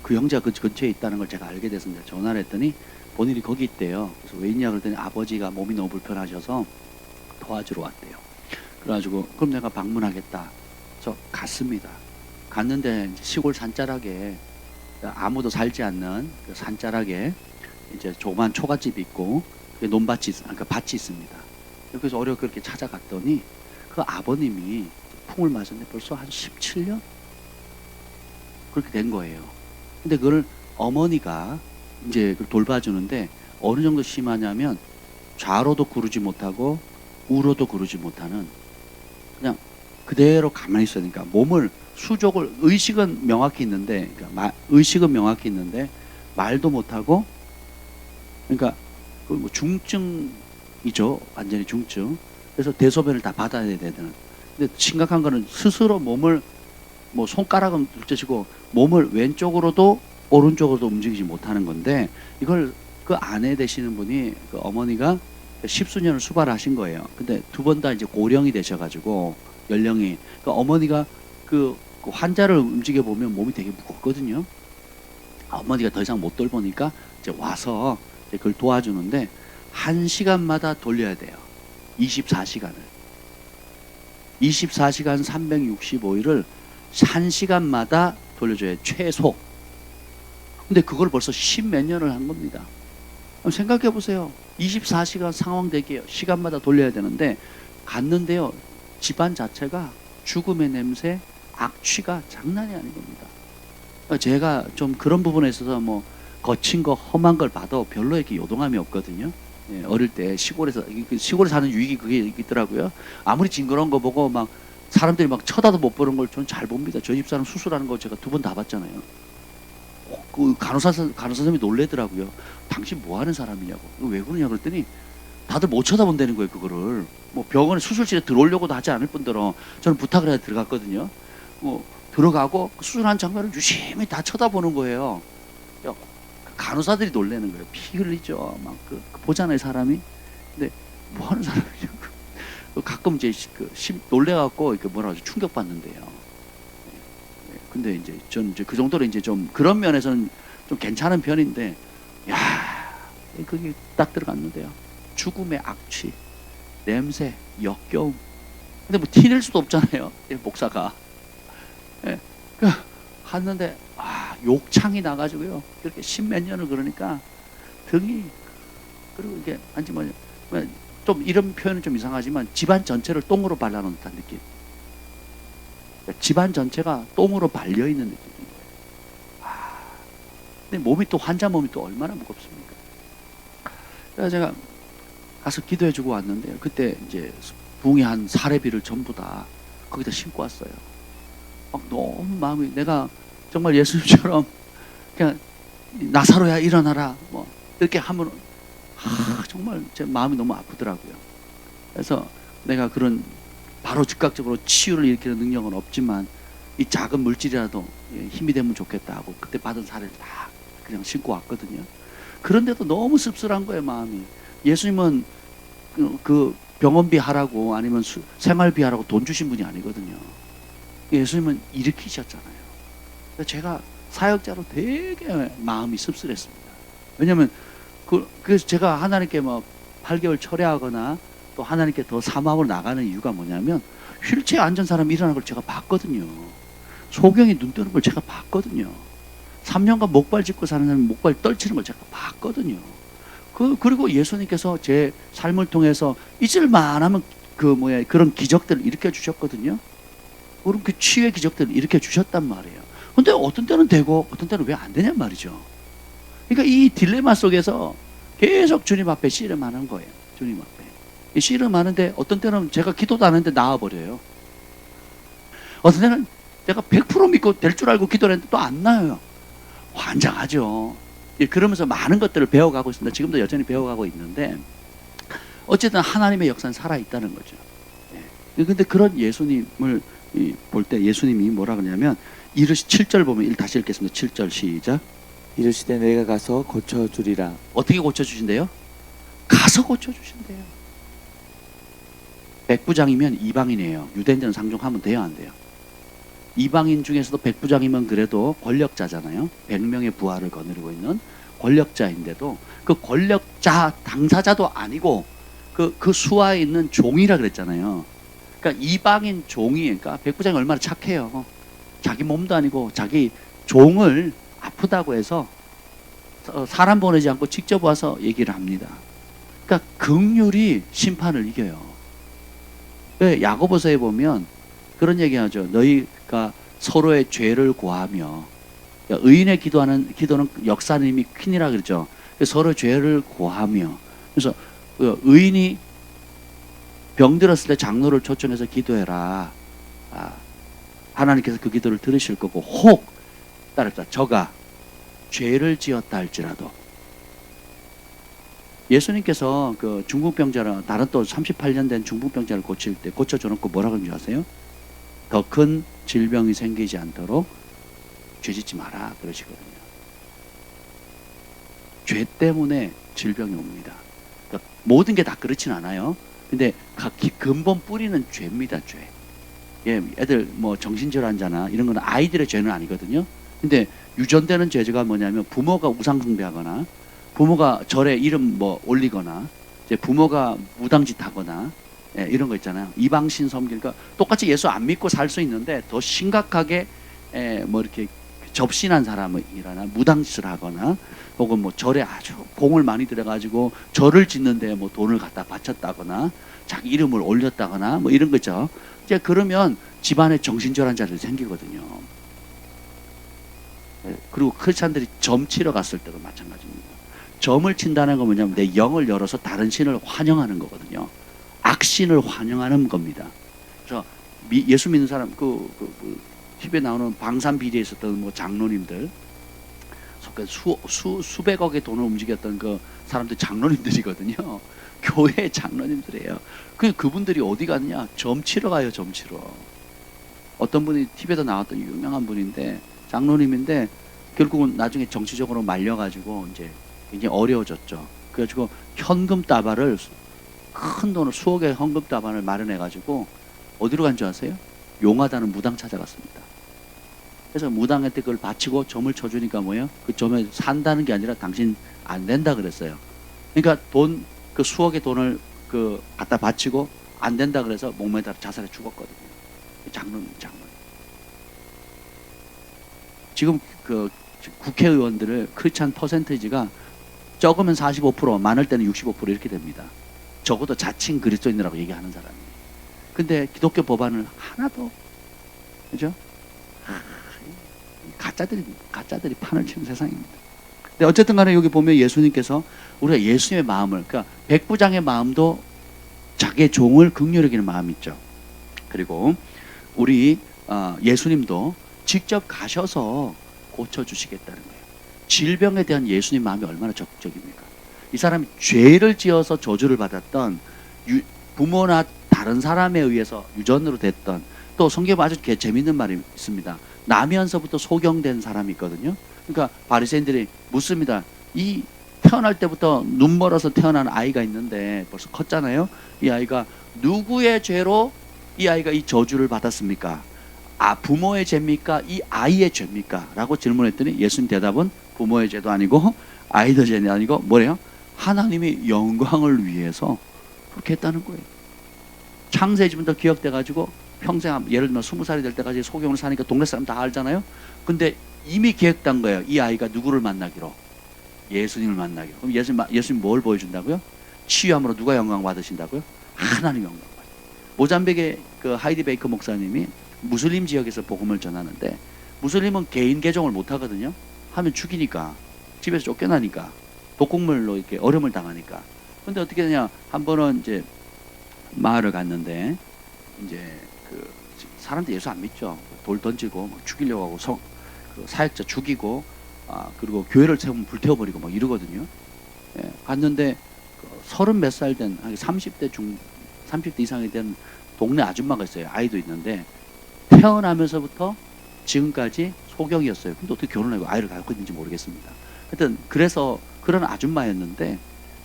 그 형제가 그 근처에 있다는 걸 제가 알게 돼서 전화를 했더니 본인이 거기 있대요. 그래서 왜 있냐 그랬더니 아버지가 몸이 너무 불편하셔서 도와주러 왔대요. 그래가지고 그럼 내가 방문하겠다. 저 갔습니다. 갔는데 이제 시골 산자락에 아무도 살지 않는 그 산자락에 이제 조그만 초가집이 있고 논밭이 그러니까 밭이 있습니다. 그래서 어렵게 그렇게 찾아갔더니 그 아버님이 풍을 맞았는데 벌써 한 17년 그렇게 된 거예요. 근데 그걸 어머니가 이제 돌봐주는데 어느 정도 심하냐면 좌로도 구르지 못하고 우로도 구르지 못하는 그냥 그대로 가만히 있어야 되니까 몸을 수족을 의식은 명확히 있는데 그러니까 의식은 명확히 있는데 말도 못하고 그러니까 그 뭐 중증이죠. 완전히 중증. 그래서 대소변을 다 받아야 되는. 근데 심각한 거는 스스로 몸을 뭐 손가락은 둘째치고 몸을 왼쪽으로도 오른쪽으로도 움직이지 못하는 건데 이걸 그 아내 되시는 분이 그 어머니가 10수년을 수발하신 거예요. 근데 두 번 다 이제 고령이 되셔가지고 연령이 그 어머니가 그 환자를 움직여 보면 몸이 되게 무겁거든요. 어머니가 더 이상 못 돌보니까 이제 와서 이제 그걸 도와주는데 1시간마다 돌려야 돼요. 24시간을 24시간 365일을 1시간마다 돌려줘야 최소. 근데 그걸 벌써 10몇 년을 한 겁니다. 생각해 보세요. 24시간 상황 대기예요. 시간마다 돌려야 되는데 갔는데요. 집안 자체가 죽음의 냄새, 악취가 장난이 아닌 겁니다. 제가 좀 그런 부분에 있어서 뭐 거친 거 험한 걸 봐도 별로 이렇게 요동함이 없거든요. 예, 어릴 때 시골에 사는 유익이 그게 있더라고요. 아무리 징그러운 거 보고 막 사람들이 막 쳐다도 못 보는 걸 전 잘 봅니다. 저희 집사람 수술하는 거 제가 2번 다 봤잖아요. 그 간호사 선생님이 놀래더라고요. 당신 뭐 하는 사람이냐고. 왜 그러냐 그랬더니 다들 못 쳐다본다는 거예요. 그거를 뭐 병원에 수술실에 들어오려고도 하지 않을 뿐더러 저는 부탁을 해서 들어갔거든요. 뭐 들어가고 수술한 장면을 유심히 다 쳐다보는 거예요. 간호사들이 놀래는 거예요. 피 흘리죠. 막 보잖아요 사람이. 근데 뭐 하는 사람이냐고. 가끔 이제 놀래갖고 뭐라 하죠 충격받는데요. 근데 이제 저는 이제 그 정도로 이제 좀 그런 면에서는 좀 괜찮은 편인데, 야, 그게 딱 들어갔는데요. 죽음의 악취, 냄새, 역겨움. 근데 뭐 티낼 수도 없잖아요. 목사가. 예, 갔는데 욕창이 나가지고요. 그렇게 10몇 년을 그러니까 등이 그리고 이게 아니 좀 이런 표현은 좀 이상하지만 집안 전체를 똥으로 발라놓은 듯한 느낌. 집안 전체가 똥으로 발려 있는 느낌이에요. 근데 몸이 또 환자 몸이 또 얼마나 무겁습니까? 그래서 제가 가서 기도해주고 왔는데요. 그때 이제 붕이 한 사례비를 전부 다 거기다 심고 왔어요. 막 너무 마음이 내가 정말 예수님처럼 그냥 나사로야 일어나라 뭐 이렇게 하면 정말 제 마음이 너무 아프더라고요. 그래서 내가 그런 바로 즉각적으로 치유를 일으키는 능력은 없지만 이 작은 물질이라도 힘이 되면 좋겠다 하고 그때 받은 사례를 다 그냥 신고 왔거든요. 그런데도 너무 씁쓸한 거예요 마음이. 예수님은 그 병원비 하라고 아니면 생활비 하라고 돈 주신 분이 아니거든요. 예수님은 일으키셨잖아요. 제가 사역자로 되게 마음이 씁쓸했습니다. 왜냐하면 그래서 제가 하나님께 뭐 8개월 철회하거나 또 하나님께 더 사모함으로 나가는 이유가 뭐냐면 휠체어에 앉은 사람이 일어나는 걸 제가 봤거든요. 소경이 눈 뜨는 걸 제가 봤거든요. 3년간 목발 짚고 사는 사람이 목발 떨치는 걸 제가 봤거든요. 그리고 예수님께서 제 삶을 통해서 잊을만하면 그런 기적들을 일으켜 주셨거든요. 그럼 그 치유의 기적들을 일으켜 주셨단 말이에요. 근데 어떤 때는 되고 어떤 때는 왜 안 되냔 말이죠. 그러니까 이 딜레마 속에서 계속 주님 앞에 씨름하는 거예요. 주님 앞에 씨름하는데 어떤 때는 제가 기도도 안 했는데 나와버려요. 어떤 때는 내가 100% 믿고 될 줄 알고 기도를 했는데 또 안 나와요. 환장하죠. 그러면서 많은 것들을 배워가고 있습니다. 지금도 여전히 배워가고 있는데 어쨌든 하나님의 역사는 살아있다는 거죠. 근데 그런 예수님을 볼 때 예수님이 뭐라 그러냐면 7절 보면 다시 읽겠습니다. 7절 시작. 이르시되 내가 가서 고쳐주리라. 어떻게 고쳐주신대요? 가서 고쳐주신대요. 백부장이면 이방인이에요. 유대인들은 상종하면 돼요, 안 돼요? 이방인 중에서도 백부장이면 그래도 권력자잖아요. 100명의 부하를 거느리고 있는 권력자인데도 그 권력자 당사자도 아니고 그 수하에 있는 종이라 그랬잖아요. 그러니까 이방인 종이, 그러니까 백부장이 얼마나 착해요. 자기 몸도 아니고 자기 종을 아프다고 해서 사람 보내지 않고 직접 와서 얘기를 합니다. 그러니까 긍휼이 심판을 이겨요. 야고보서에 보면 그런 얘기하죠. 너희가 서로의 죄를 고하며, 의인의 기도는 역사는 이미 퀸이라 그러죠. 서로의 죄를 고하며, 그래서 의인이 병들었을 때 장로를 초청해서 기도해라. 하나님께서 그 기도를 들으실 거고, 혹 따르다 저가 죄를 지었다 할지라도. 예수님께서 그 중풍병자를, 다른 또 38년 된 중풍병자를 고칠 때 고쳐줘놓고 뭐라 그런 줄 아세요? 더 큰 질병이 생기지 않도록 죄짓지 마라 그러시거든요. 죄 때문에 질병이 옵니다. 그러니까 모든 게 다 그렇진 않아요. 근데 근본 뿌리는 죄입니다. 죄. 애들 뭐 정신질환자나 이런 건 아이들의 죄는 아니거든요. 근데 유전되는 죄가 뭐냐면 부모가 우상숭배하거나 부모가 절에 이름 뭐 올리거나 이제 부모가 무당짓 하거나 이런 거 있잖아요. 이방신 섬기니까 똑같이 예수 안 믿고 살 수 있는데 더 심각하게 뭐 이렇게 접신한 사람이라나 무당짓을 하거나 혹은 뭐 절에 아주 공을 많이 들여가지고 절을 짓는데 뭐 돈을 갖다 바쳤다거나 자기 이름을 올렸다거나 뭐 이런 거죠. 이제 그러면 집안에 정신질환자들이 생기거든요. 그리고 크리스찬들이 점 치러 갔을 때도 마찬가지입니다. 점을 친다는 건 뭐냐면 내 영을 열어서 다른 신을 환영하는 거거든요. 악신을 환영하는 겁니다. 그래서 예수 믿는 사람 TV에 나오는 방산비리에 있었던 뭐 장로님들, 수백억의 돈을 움직였던 그 사람들 장로님들이거든요. 교회 장로님들이에요. 그분들이 어디 갔냐? 점 치러 가요, 점 치러. 어떤 분이 TV에도 나왔던 유명한 분인데 장로님인데 결국은 나중에 정치적으로 말려가지고 이제 굉장히 어려워졌죠. 그래가지고 현금 다발을 큰 돈을 수억의 현금 다발을 마련해가지고 어디로 간 줄 아세요? 용하다는 무당 찾아갔습니다. 그래서 무당한테 그걸 바치고 점을 쳐주니까 뭐예요? 그 점에 산다는 게 아니라 당신 안 된다 그랬어요. 그러니까 그 수억의 돈을 갖다 바치고 안 된다 그래서 목매달아 자살해 죽었거든요. 장로님. 지금 그 국회의원들을 크리스찬 퍼센테이지가 적으면 45%, 많을 때는 65% 이렇게 됩니다. 적어도 자칭 그리스도인이라고 얘기하는 사람이. 근데 기독교 법안을 하나도, 그죠? 가짜들이 판을 치는 세상입니다. 근데 어쨌든 간에 여기 보면 예수님께서 우리가 예수님의 마음을, 그러니까 백부장의 마음도 자기의 종을 긍휼히 여기는 마음이 있죠. 그리고 우리 예수님도 직접 가셔서 고쳐주시겠다는 거예요. 질병에 대한 예수님 마음이 얼마나 적극적입니까? 이 사람이 죄를 지어서 저주를 받았던 부모나 다른 사람에 의해서 유전으로 됐던, 또 성경에 아주 재밌는 말이 있습니다. 나면서부터 소경된 사람이 있거든요. 그러니까 바리새인들이 묻습니다. 이 태어날 때부터 눈 멀어서 태어난 아이가 있는데 벌써 컸잖아요. 이 아이가 누구의 죄로 이 아이가 이 저주를 받았습니까? 부모의 죄입니까? 이 아이의 죄입니까? 라고 질문했더니 예수님 대답은 부모의 죄도 아니고 아이들 제니 아니고 뭐래요? 하나님의 영광을 위해서 그렇게 했다는 거예요. 창세기부터 기억돼 가지고 평생 예를 들면 20살이 될 때까지 소경을 사니까 동네 사람 다 알잖아요. 근데 이미 계획된 거예요. 이 아이가 누구를 만나기로? 예수님을 만나기로. 그럼 예수님 뭘 보여준다고요? 치유함으로 누가 영광 받으신다고요? 하나님 영광 받으신다고요. 모잠비크의 그 하이디 베이커 목사님이 무슬림 지역에서 복음을 전하는데, 무슬림은 개인 개종을 못 하거든요. 하면 죽이니까, 집에서 쫓겨나니까, 독국물로 이렇게 어려움을 당하니까. 근데 어떻게 되냐? 한 번은 이제 마을을 갔는데, 이제 그 사람들 예수 안 믿죠. 돌 던지고 막 죽이려고 하고 그 사역자 죽이고, 그리고 교회를 세우면 불태워버리고 막 이러거든요. 예, 갔는데 30 몇 살 된 30대 이상이 된 동네 아줌마가 있어요. 아이도 있는데 태어나면서부터 지금까지 소경이었어요. 근데 어떻게 결혼하고 아이를 갖고 있는지 모르겠습니다. 하여튼 그래서 그런 아줌마였는데,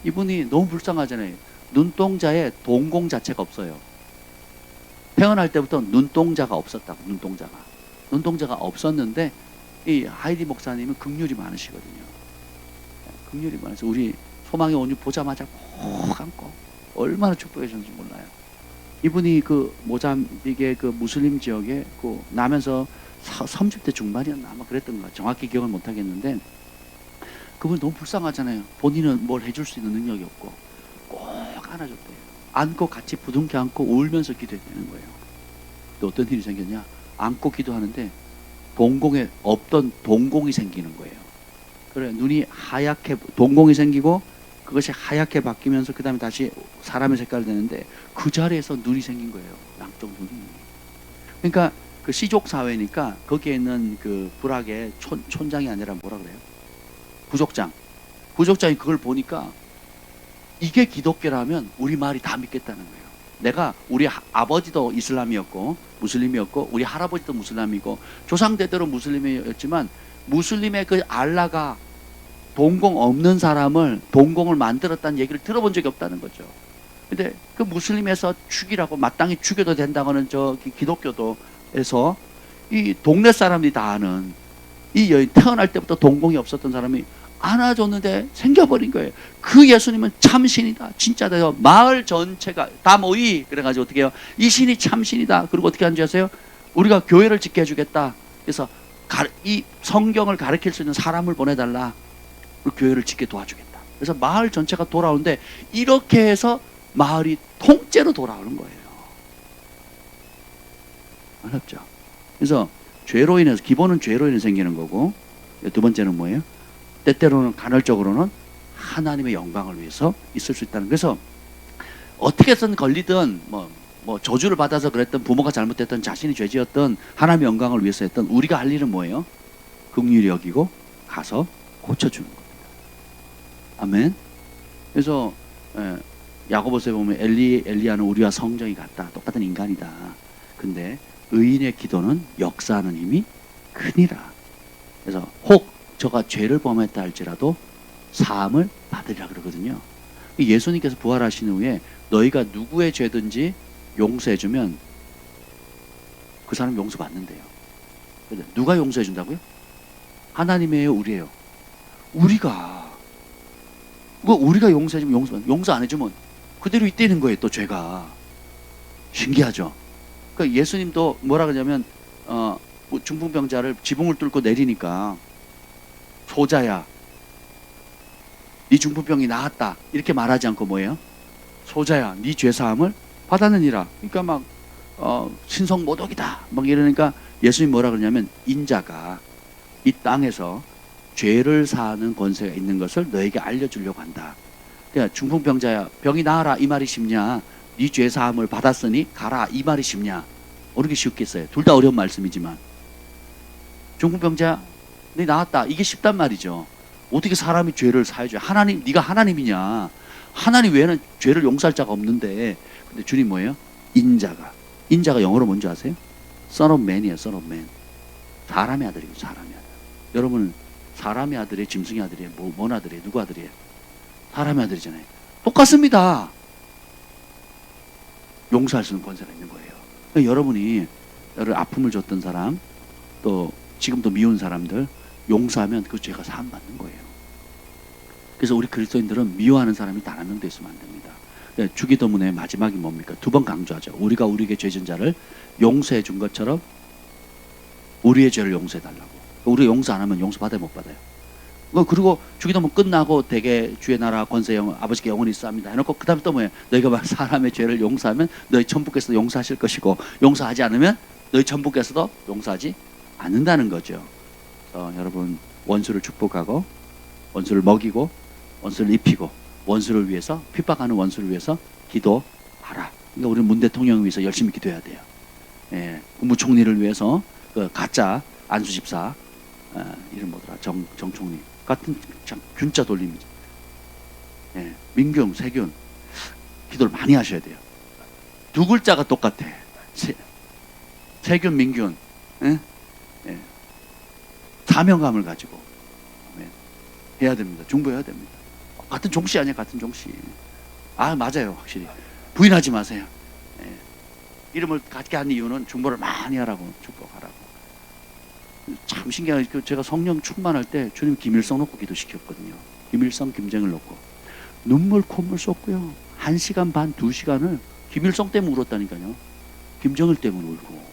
이분이 너무 불쌍하잖아요. 눈동자에 동공 자체가 없어요. 태어날 때부터 눈동자가 없었다고. 눈동자가 없었는데, 이 하이디 목사님은 긍휼이 많으시거든요. 긍휼이 많아서 우리 소망의 온유 보자마자 꼭 안고 얼마나 축복해 주는지 몰라요. 이분이 그 모잠비크의 그 무슬림 지역에 그 나면서 30대 중반이었나 아마 그랬던 것 같아요. 정확히 기억을 못 하겠는데, 그분이 너무 불쌍하잖아요. 본인은 뭘 해줄 수 있는 능력이 없고 꼭 안아줬대요. 안고 같이 부둥켜 안고 울면서 기도해야 되는 거예요. 또 어떤 일이 생겼냐? 안고 기도하는데 동공에 없던 동공이 생기는 거예요. 그래, 눈이 하얗게 동공이 생기고 그것이 하얗게 바뀌면서 그 다음에 다시 사람의 색깔이 되는데, 그 자리에서 눈이 생긴 거예요. 양쪽 눈이. 그러니까 그 시족 사회니까 거기에 있는 그 부락의 촌장이 아니라 뭐라 그래요? 부족장이 그걸 보니까 이게 기독교라면 우리 말이 다 믿겠다는 거예요. 내가 우리 아버지도 이슬람이었고 무슬림이었고 우리 할아버지도 무슬림이고 조상대대로 무슬림이었지만, 무슬림의 그 알라가 동공 없는 사람을 동공을 만들었다는 얘기를 들어본 적이 없다는 거죠. 근데 그 무슬림에서 죽이라고 마땅히 죽여도 된다고는 저 기독교도에서 이 동네 사람들이 다 아는 이 여인, 태어날 때부터 동공이 없었던 사람이 안아줬는데 생겨버린 거예요. 그 예수님은 참신이다. 진짜다. 마을 전체가 다 모이. 그래가지고 어떻게 해요? 이 신이 참신이다. 그리고 어떻게 하는지 아세요? 우리가 교회를 짓게 해주겠다. 그래서 이 성경을 가르칠 수 있는 사람을 보내달라. 우리 교회를 짓게 도와주겠다. 그래서 마을 전체가 돌아오는데, 이렇게 해서 마을이 통째로 돌아오는 거예요. 어렵죠? 그래서 죄로 인해서, 기본은 죄로 인해 생기는 거고, 두 번째는 뭐예요? 때때로는 간헐적으로는 하나님의 영광을 위해서 있을 수 있다는. 그래서 어떻게 해서든 걸리든 뭐 저주를 받아서 그랬던, 부모가 잘못했던, 자신이 죄지었던, 하나님의 영광을 위해서 했던 우리가 할 일은 뭐예요? 긍휼히 여기고 가서 고쳐주는 겁니다. 아멘. 그래서 야고보서에 보면 엘리야는 우리와 성정이 같다. 똑같은 인간이다. 근데 의인의 기도는 역사하는 힘이 크니라. 그래서 혹 저가 죄를 범했다 할지라도 사함을 받으리라 그러거든요. 예수님께서 부활하신 후에 너희가 누구의 죄든지 용서해주면 그 사람 용서받는데요. 누가 용서해준다고요? 하나님이에요, 우리예요? 우리가 용서해주면 용서 안 해주면 그대로 있다는 거예요. 또 죄가 신기하죠. 그러니까 예수님도 뭐라 그러냐면 중풍병자를 지붕을 뚫고 내리니까, 소자야, 네 중풍병이 나았다 이렇게 말하지 않고 뭐예요? 소자야, 네 죄사함을 받았느니라. 그러니까 막 신성모독이다 막 이러니까 예수님 뭐라 그러냐면, 인자가 이 땅에서 죄를 사하는 권세가 있는 것을 너에게 알려주려고 한다. 그러니까 중풍병자야, 병이 나아라 이 말이 쉽냐? 네 죄사함을 받았으니 가라 이 말이 쉽냐? 어느 게 쉽겠어요? 둘 다 어려운 말씀이지만, 중풍병자 네 나았다 이게 쉽단 말이죠. 어떻게 사람이 죄를 사해줘요? 하나님, 네가 하나님이냐? 하나님 외에는 죄를 용서할 자가 없는데. 근데 주님 뭐예요? 인자가 영어로 뭔지 아세요? Son of Man이에요. Son of Man. 사람의 아들이고, 사람의 아들. 여러분, 사람의 아들이에요? 짐승의 아들이에요? 뭔 아들이에요? 누구 아들이에요? 사람의 아들이잖아요. 똑같습니다. 용서할 수 있는 권세가 있는 거예요. 그러니까 여러분이 아픔을 줬던 사람, 또 지금도 미운 사람들 용서하면 그 죄가 사함받는 거예요. 그래서 우리 그리스도인들은 미워하는 사람이 단 한 명도 있으면 안 됩니다. 주기도문의 마지막이 뭡니까? 두 번 강조하죠. 우리가 우리에게 죄진 자를 용서해 준 것처럼 우리의 죄를 용서해 달라고. 우리가 용서 안 하면 용서 받아요, 못 받아요? 그리고 주기도문 끝나고 대개 주의 나라 권세 아버지께 영원히 있사옵니다 해놓고 그 다음에 또 뭐예요? 너희가 사람의 죄를 용서하면 너희 천부께서도 용서하실 것이고 용서하지 않으면 너희 천부께서도 용서하지 않는다는 거죠. 여러분, 원수를 축복하고 원수를 먹이고 원수를 입히고 원수를 위해서, 핍박하는 원수를 위해서 기도하라. 그러니까 우리는 문 대통령을 위해서 열심히 기도해야 돼요. 국무총리를 위해서 그 가짜 안수 집사, 이름 뭐더라, 정 총리 같은 참 균자 돌림이죠. 민균, 세균 기도를 많이 하셔야 돼요. 두 글자가 똑같아. 세균, 민균. 사명감을 가지고 해야 됩니다. 중보해야 됩니다. 같은 종씨 아니야, 같은 종씨. 맞아요, 확실히. 부인하지 마세요. 이름을 같게 한 이유는 중보를 많이 하라고, 축복하라고. 참 신기하게 제가 성령 충만할 때 주님 김일성 놓고 기도시켰거든요. 김일성, 김정일 놓고 눈물 콧물 쏟고요. 1시간 반, 2시간을 김일성 때문에 울었다니까요. 김정일 때문에 울고.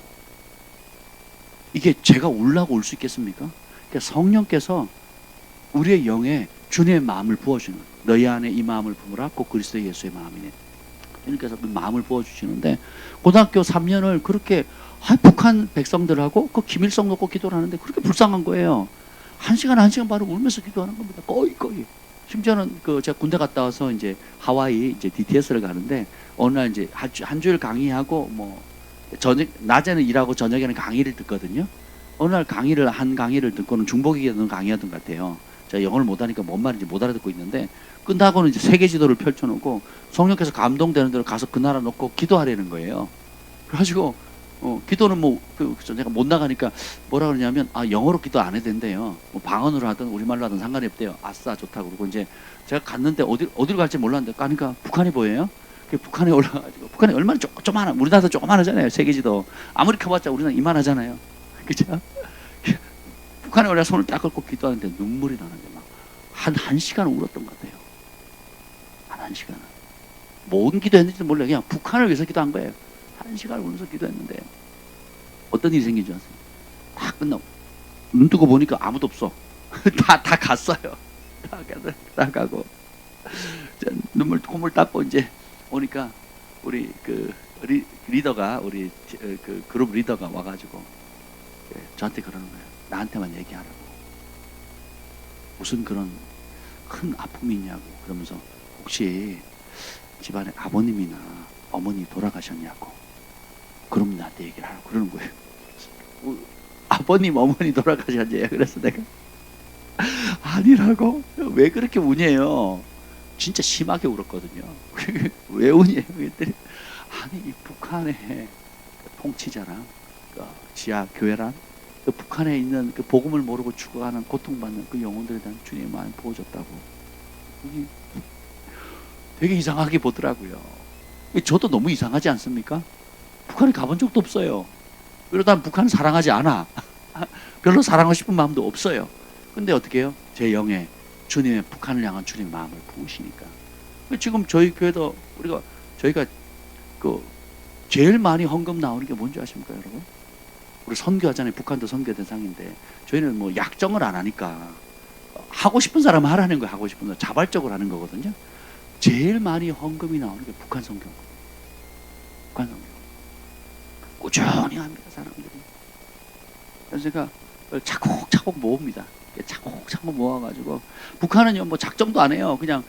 이게 제가 울라고 울 수 있겠습니까? 그러니까 성령께서 우리의 영에 주님의 마음을 부어주는, 너희 안에 이 마음을 품으라 꼭 그리스도 예수의 마음이네. 주님께서 그 마음을 부어주시는데 고등학교 3년을 그렇게 북한 백성들하고 그 김일성 놓고 기도를 하는데 그렇게 불쌍한 거예요. 1시간 반을 울면서 기도하는 겁니다. 거의. 심지어는 제가 군대 갔다 와서 이제 하와이 이제 DTS를 가는데 어느 날 이제 한 주일 강의하고 낮에는 일하고 저녁에는 강의를 듣거든요. 어느 날 한 강의를 듣고는 중복이든 강의하던 것 같아요. 제가 영어를 못하니까 뭔 말인지 못 알아듣고 있는데 끝나고는 이제 세계 지도를 펼쳐놓고 성령께서 감동되는 대로 가서 그 나라 놓고 기도하려는 거예요. 그래가지고 기도는 제가 못 나가니까 뭐라 그러냐면 영어로 기도 안 해도 된대요. 방언으로 하든 우리말로 하든 상관이 없대요. 아싸 좋다고. 그러고 이제 제가 갔는데 어디로 갈지 몰랐는데 가니까 북한이 보여요. 북한에 올라가지고 북한이 얼마나 조그마한, 우리나라도 조그마하잖아요. 세계지도 아무리 커봤자 우리나라 이만하잖아요. 그죠? 북한에 올라 손을 딱 걷고 기도하는데 눈물이 나는데 막 한 1시간 울었던 것 같아요. 한 1시간. 뭔 기도했는지도 몰라요. 그냥 북한을 위해서 기도한 거예요. 1시간을 울면서 기도했는데 어떤 일이 생긴 줄 아세요? 다 끝나고 눈 뜨고 보니까 아무도 없어. 다 갔어요. 다 가고 눈물 콧물 닦고 이제 오니까 우리 리더가 우리 그룹 리더가 와가지고 저한테 그러는 거예요. 나한테만 얘기하라고. 무슨 그런 큰 아픔이 있냐고. 그러면서 혹시 집안에 아버님이나 어머니 돌아가셨냐고. 그럼 나한테 얘기를 하라고 그러는 거예요. 아버님, 어머니 돌아가셨냐. 그래서 내가 아니라고. 왜 그렇게 우냐요. 진짜 심하게 울었거든요. 왜 우냐요. 그랬더니 이 북한의 통치자랑 지하 교회랑 북한에 있는 복음을 모르고 죽어가는 고통받는 그 영혼들에 대한 주님의 마음을 부어줬다고. 되게 이상하게 보더라고요. 저도 너무 이상하지 않습니까? 북한에 가본 적도 없어요. 그러다 북한을 사랑하지 않아. 별로 사랑하고 싶은 마음도 없어요. 근데 어떻게 해요? 제 영에 주님의 북한을 향한 주님의 마음을 부으시니까. 지금 저희 교회도 저희가 제일 많이 헌금 나오는 게 뭔지 아십니까, 여러분? 우리 선교하잖아요. 북한도 선교 대상인데 저희는 약정을 안 하니까 하고 싶은 사람은 하라는 거예요. 하고 싶은 사람 자발적으로 하는 거거든요. 제일 많이 헌금이 나오는 게 북한 선교. 북한 선교. 꾸준히 합니다, 사람들이. 그래서 제가 차곡차곡 모읍니다. 차곡차곡 모아가지고 북한은요 작정도 안 해요. 그냥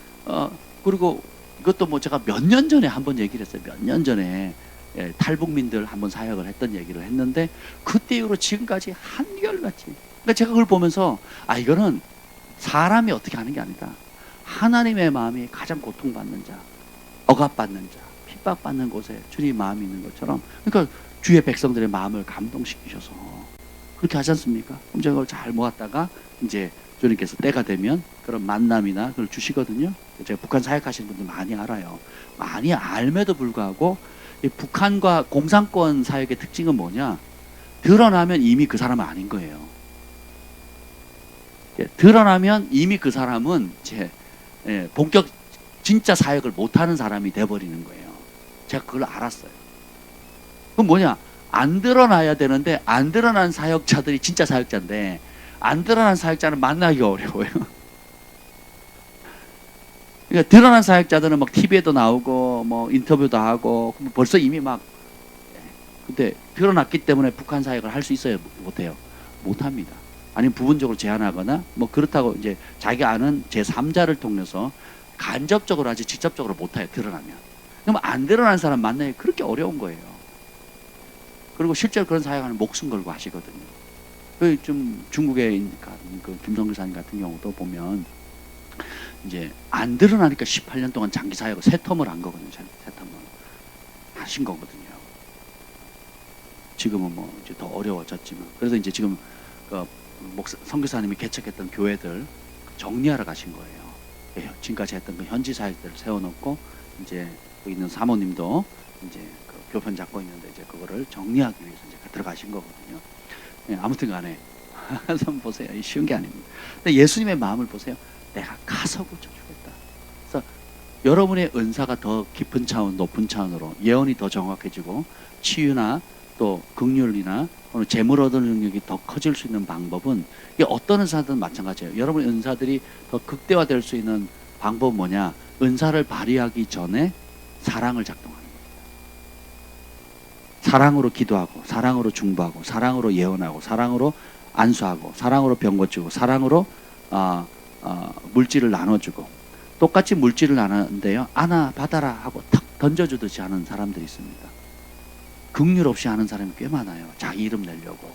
그리고 이것도 제가 몇 년 전에 한번 얘기를 했어요. 몇 년 전에 탈북민들 한번 사역을 했던 얘기를 했는데 그때 이후로 지금까지 한결같이. 그러니까 제가 그걸 보면서 이거는 사람이 어떻게 하는 게 아니다. 하나님의 마음이 가장 고통받는 자, 억압받는 자, 핍박받는 곳에 주님의 마음이 있는 것처럼, 그러니까 주의 백성들의 마음을 감동시키셔서 그렇게 하지 않습니까? 그럼 제가 그걸 잘 모았다가 이제 주님께서 때가 되면 그런 만남이나 그걸 주시거든요. 제가 북한 사역하시는 분들 많이 알아요. 많이 알매도 불구하고 이 북한과 공산권 사역의 특징은 뭐냐? 드러나면 이미 그 사람은 아닌 거예요. 드러나면 이미 그 사람은 이제 본격 진짜 사역을 못하는 사람이 돼버리는 거예요. 제가 그걸 알았어요. 그럼 뭐냐? 안 드러나야 되는데 안 드러난 사역자들이 진짜 사역자인데 안 드러난 사역자는 만나기가 어려워요. 그러니까 드러난 사역자들은 막 TV에도 나오고 뭐 인터뷰도 하고 벌써 이미 막 근데 드러났기 때문에 북한 사역을 할 수 있어요? 못해요? 못합니다. 아니면 부분적으로 제한하거나 뭐 그렇다고 이제 자기가 아는 제3자를 통해서 간접적으로 하지 직접적으로 못해요. 드러나면. 그럼 안 드러난 사람 만나기 그렇게 어려운 거예요. 그리고 실제로 그런 사역하는 목숨 걸고 하시거든요. 그 좀 중국의 그 김성길 사님 같은 경우도 보면 이제 안 드러나니까 18년 동안 장기 사역을 3텀을 한 거거든요. 3텀을 하신 거거든요. 지금은 뭐 이제 더 어려워졌지만 그래서 이제 지금 그 선교사님이 개척했던 교회들 정리하러 가신 거예요. 지금까지 했던 그 현지 사역들을 세워놓고 이제 거기 있는 사모님도 이제 그 교편 잡고 있는데 이제 그거를 정리하기 위해서 이제 들어가신 거거든요. 아무튼간에 한번 보세요. 쉬운 게 아닙니다. 근데 예수님의 마음을 보세요. 내가 가서 고쳐주겠다. 그래서 여러분의 은사가 더 깊은 차원, 높은 차원으로 예언이 더 정확해지고 치유나 또 긍휼이나 재물 얻는 능력이 더 커질 수 있는 방법은 이게 어떤 은사든 마찬가지예요. 여러분의 은사들이 더 극대화될 수 있는 방법은 뭐냐? 은사를 발휘하기 전에 사랑을 작동하는 겁니다. 사랑으로 기도하고 사랑으로 중보하고 사랑으로 예언하고 사랑으로 안수하고 사랑으로 병 고치고 사랑으로 물질을 나눠주고 똑같이 물질을 나누는데요. 안아 받아라 하고 탁 던져주듯이 하는 사람들이 있습니다. 긍휼 없이 하는 사람이 꽤 많아요. 자기 이름 내려고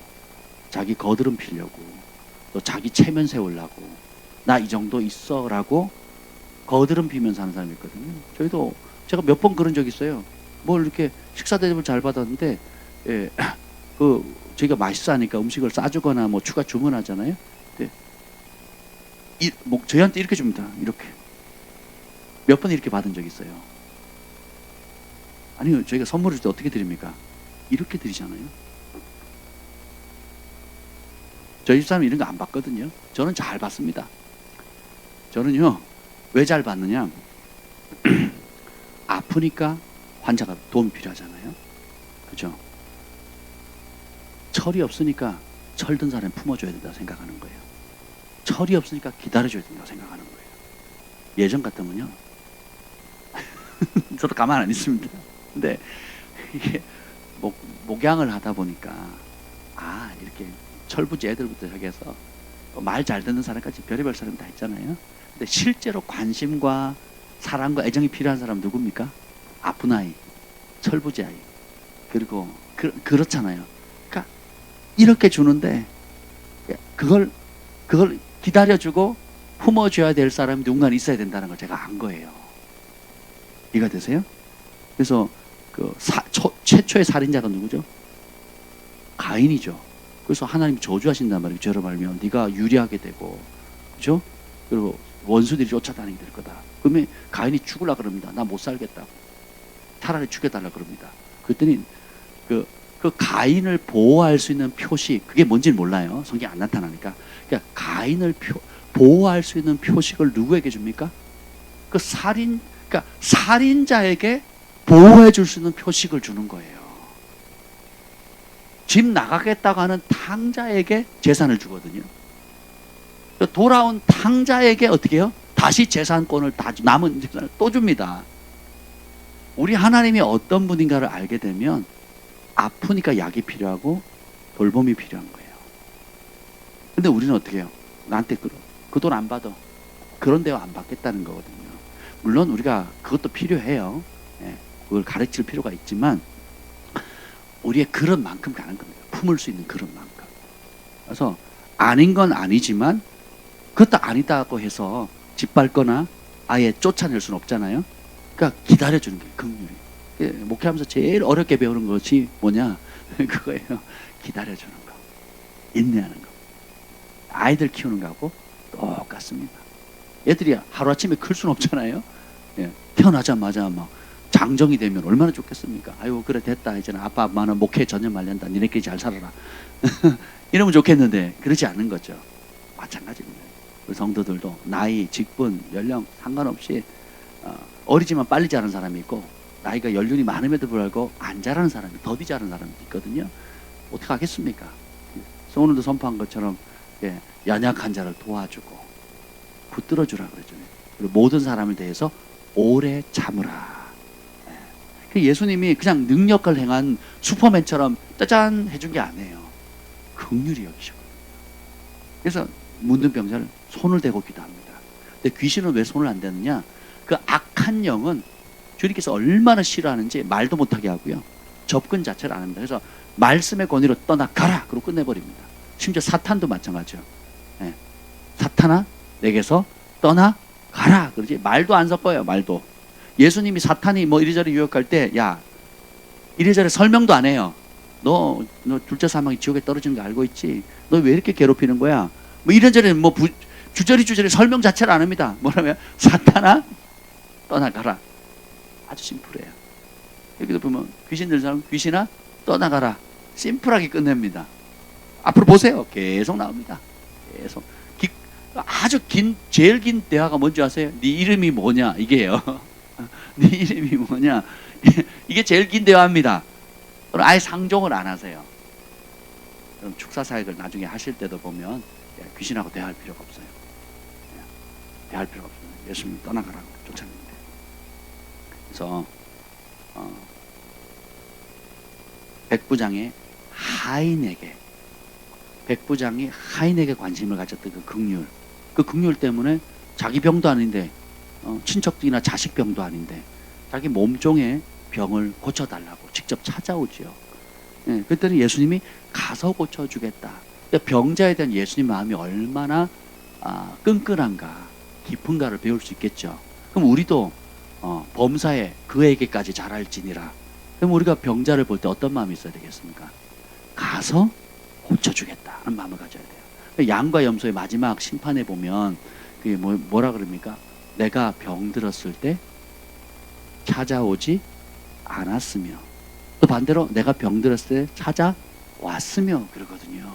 자기 거드름 피려고 또 자기 체면 세우려고 나 이 정도 있어 라고 거드름 피면서 하는 사람이 있거든요. 저희도 제가 몇 번 그런 적 있어요. 뭘 이렇게 식사 대접을 잘 받았는데 저희가 맛있어 하니까 음식을 싸주거나 뭐 추가 주문하잖아요. 근데 저희한테 이렇게 줍니다. 이렇게 몇 번 이렇게 받은 적 있어요. 아니요, 저희가 선물을 줄 때 어떻게 드립니까? 이렇게 드리잖아요. 저희 집사람이 이런 거 안 받거든요. 저는 잘 받습니다. 저는요, 왜 잘 받느냐? 아프니까 환자가 도움이 필요하잖아요. 그죠? 철이 없으니까 철든 사람이 품어줘야 된다고 생각하는 거예요. 철이 없으니까 기다려줘야 된다고 생각하는 거예요. 예전 같으면요. 저도 가만 안 있습니다. 근데 이게 목양을 하다 보니까 이렇게 철부지 애들부터 시작해서 말 잘 듣는 사람까지 별의별 사람 다 있잖아요. 근데 실제로 관심과 사랑과 애정이 필요한 사람 누굽니까? 아픈 아이, 철부지 아이. 그리고 그렇잖아요. 그러니까 이렇게 주는데 그걸 기다려주고 품어줘야 될 사람이 누군가 있어야 된다는 걸 제가 안 거예요. 이해가 되세요? 그래서 최초의 살인자가 누구죠? 가인이죠. 그래서 하나님이 저주하신단 말이에요. 죄를 말면 네가 유리하게 되고, 그죠? 그리고 원수들이 쫓아다니게 될 거다. 그러면 가인이 죽으려 그럽니다. 나 못 살겠다. 차라리 죽여달라 그럽니다. 그랬더니 그 가인을 보호할 수 있는 표시, 그게 뭔지는 몰라요. 성경에 안 나타나니까. 그러니까 가인을 보호할 수 있는 표식을 누구에게 줍니까? 그러니까 살인자에게 보호해 줄 수 있는 표식을 주는 거예요. 집 나가겠다고 하는 탕자에게 재산을 주거든요. 돌아온 탕자에게 어떻게 해요? 다시 재산권을 남은 재산을 또 줍니다. 우리 하나님이 어떤 분인가를 알게 되면 아프니까 약이 필요하고 돌봄이 필요한 거예요. 근데 우리는 어떻게 해요? 나한테 그 돈 안 받아. 그런 대화 안 받겠다는 거거든요. 물론 우리가 그것도 필요해요. 그걸 가르칠 필요가 있지만 우리의 그런 만큼 가는 겁니다. 품을 수 있는 그런 만큼. 그래서 아닌 건 아니지만 그것도 아니다고 해서 짓밟거나 아예 쫓아낼 수는 없잖아요. 그러니까 기다려주는 게 긍휼이. 목회하면서 제일 어렵게 배우는 것이 뭐냐? 그거예요. 기다려주는 거. 인내하는 거. 아이들 키우는 거하고 똑같습니다. 애들이 하루아침에 클 수는 없잖아요. 태어나자마자 막 장정이 되면 얼마나 좋겠습니까? 아유 그래 됐다 이제는 아빠 엄마는 목회 전념 말린다. 니네끼리 잘 살아라. 이러면 좋겠는데 그러지 않는 거죠. 마찬가지입니다. 우리 성도들도 나이, 직분, 연령 상관없이 어리지만 빨리 자라는 사람이 있고 나이가 연륜이 많음에도 불구하고 안 자라는 사람이 더디 자라는 사람이 있거든요. 어떻게 하겠습니까? 오늘도 선포한 것처럼 연약한 자를 도와주고 붙들어주라 그러죠. 그리고 모든 사람을 대해서 오래 참으라. 예수님이 그냥 능력을 행한 슈퍼맨처럼 짜잔 해준 게 아니에요. 긍휼히 여기시고. 그래서 문둥병자를 손을 대고 기도합니다. 근데 귀신은 왜 손을 안 대느냐? 그 악한 영은 주님께서 얼마나 싫어하는지 말도 못하게 하고요. 접근 자체를 안 합니다. 그래서 말씀의 권위로 떠나가라! 그러고 끝내버립니다. 심지어 사탄도 마찬가지죠. 네. 사탄아 내게서 떠나가라! 그러지 말도 안 섞어요. 말도. 예수님이 사탄이 뭐 이리저리 유혹할 때 야 이리저리 설명도 안 해요. 너 둘째 사망이 지옥에 떨어지는 거 알고 있지? 너 왜 이렇게 괴롭히는 거야? 뭐 이런저런 뭐 주저리 설명 자체를 안 합니다. 뭐라면 사탄아 떠나가라. 아주 심플해요. 여기도 보면 귀신 들린 사람 귀신아 떠나가라. 심플하게 끝냅니다. 앞으로 보세요. 계속 나옵니다. 계속 아주 제일 긴 대화가 뭔지 아세요? 네 이름이 뭐냐 이게요. 네 이름이 뭐냐 이게 제일 긴 대화입니다. 그럼 아예 상종을 안 하세요. 그럼 축사 사역을 나중에 하실 때도 보면 귀신하고 대화할 필요가 없어요. 대화할 필요가 없어요. 예수님 떠나가라고 쫓아냅니다. 그래서 백부장이 하인에게 관심을 가졌던 그 긍휼 때문에 자기 병도 아닌데 친척들이나 자식 병도 아닌데 자기 몸종의 병을 고쳐달라고 직접 찾아오지요. 그랬더니 예수님이 가서 고쳐주겠다. 병자에 대한 예수님 마음이 얼마나 끈끈한가 깊은가를 배울 수 있겠죠. 그럼 우리도 범사에 그에게까지 잘할지니라. 그럼 우리가 병자를 볼 때 어떤 마음이 있어야 되겠습니까? 가서 고쳐주겠다 하는 마음을 가져야 돼요. 양과 염소의 마지막 심판에 보면 그게 뭐라 그럽니까? 내가 병들었을 때 찾아오지 않았으며 또 반대로 내가 병들었을 때 찾아왔으며 그러거든요.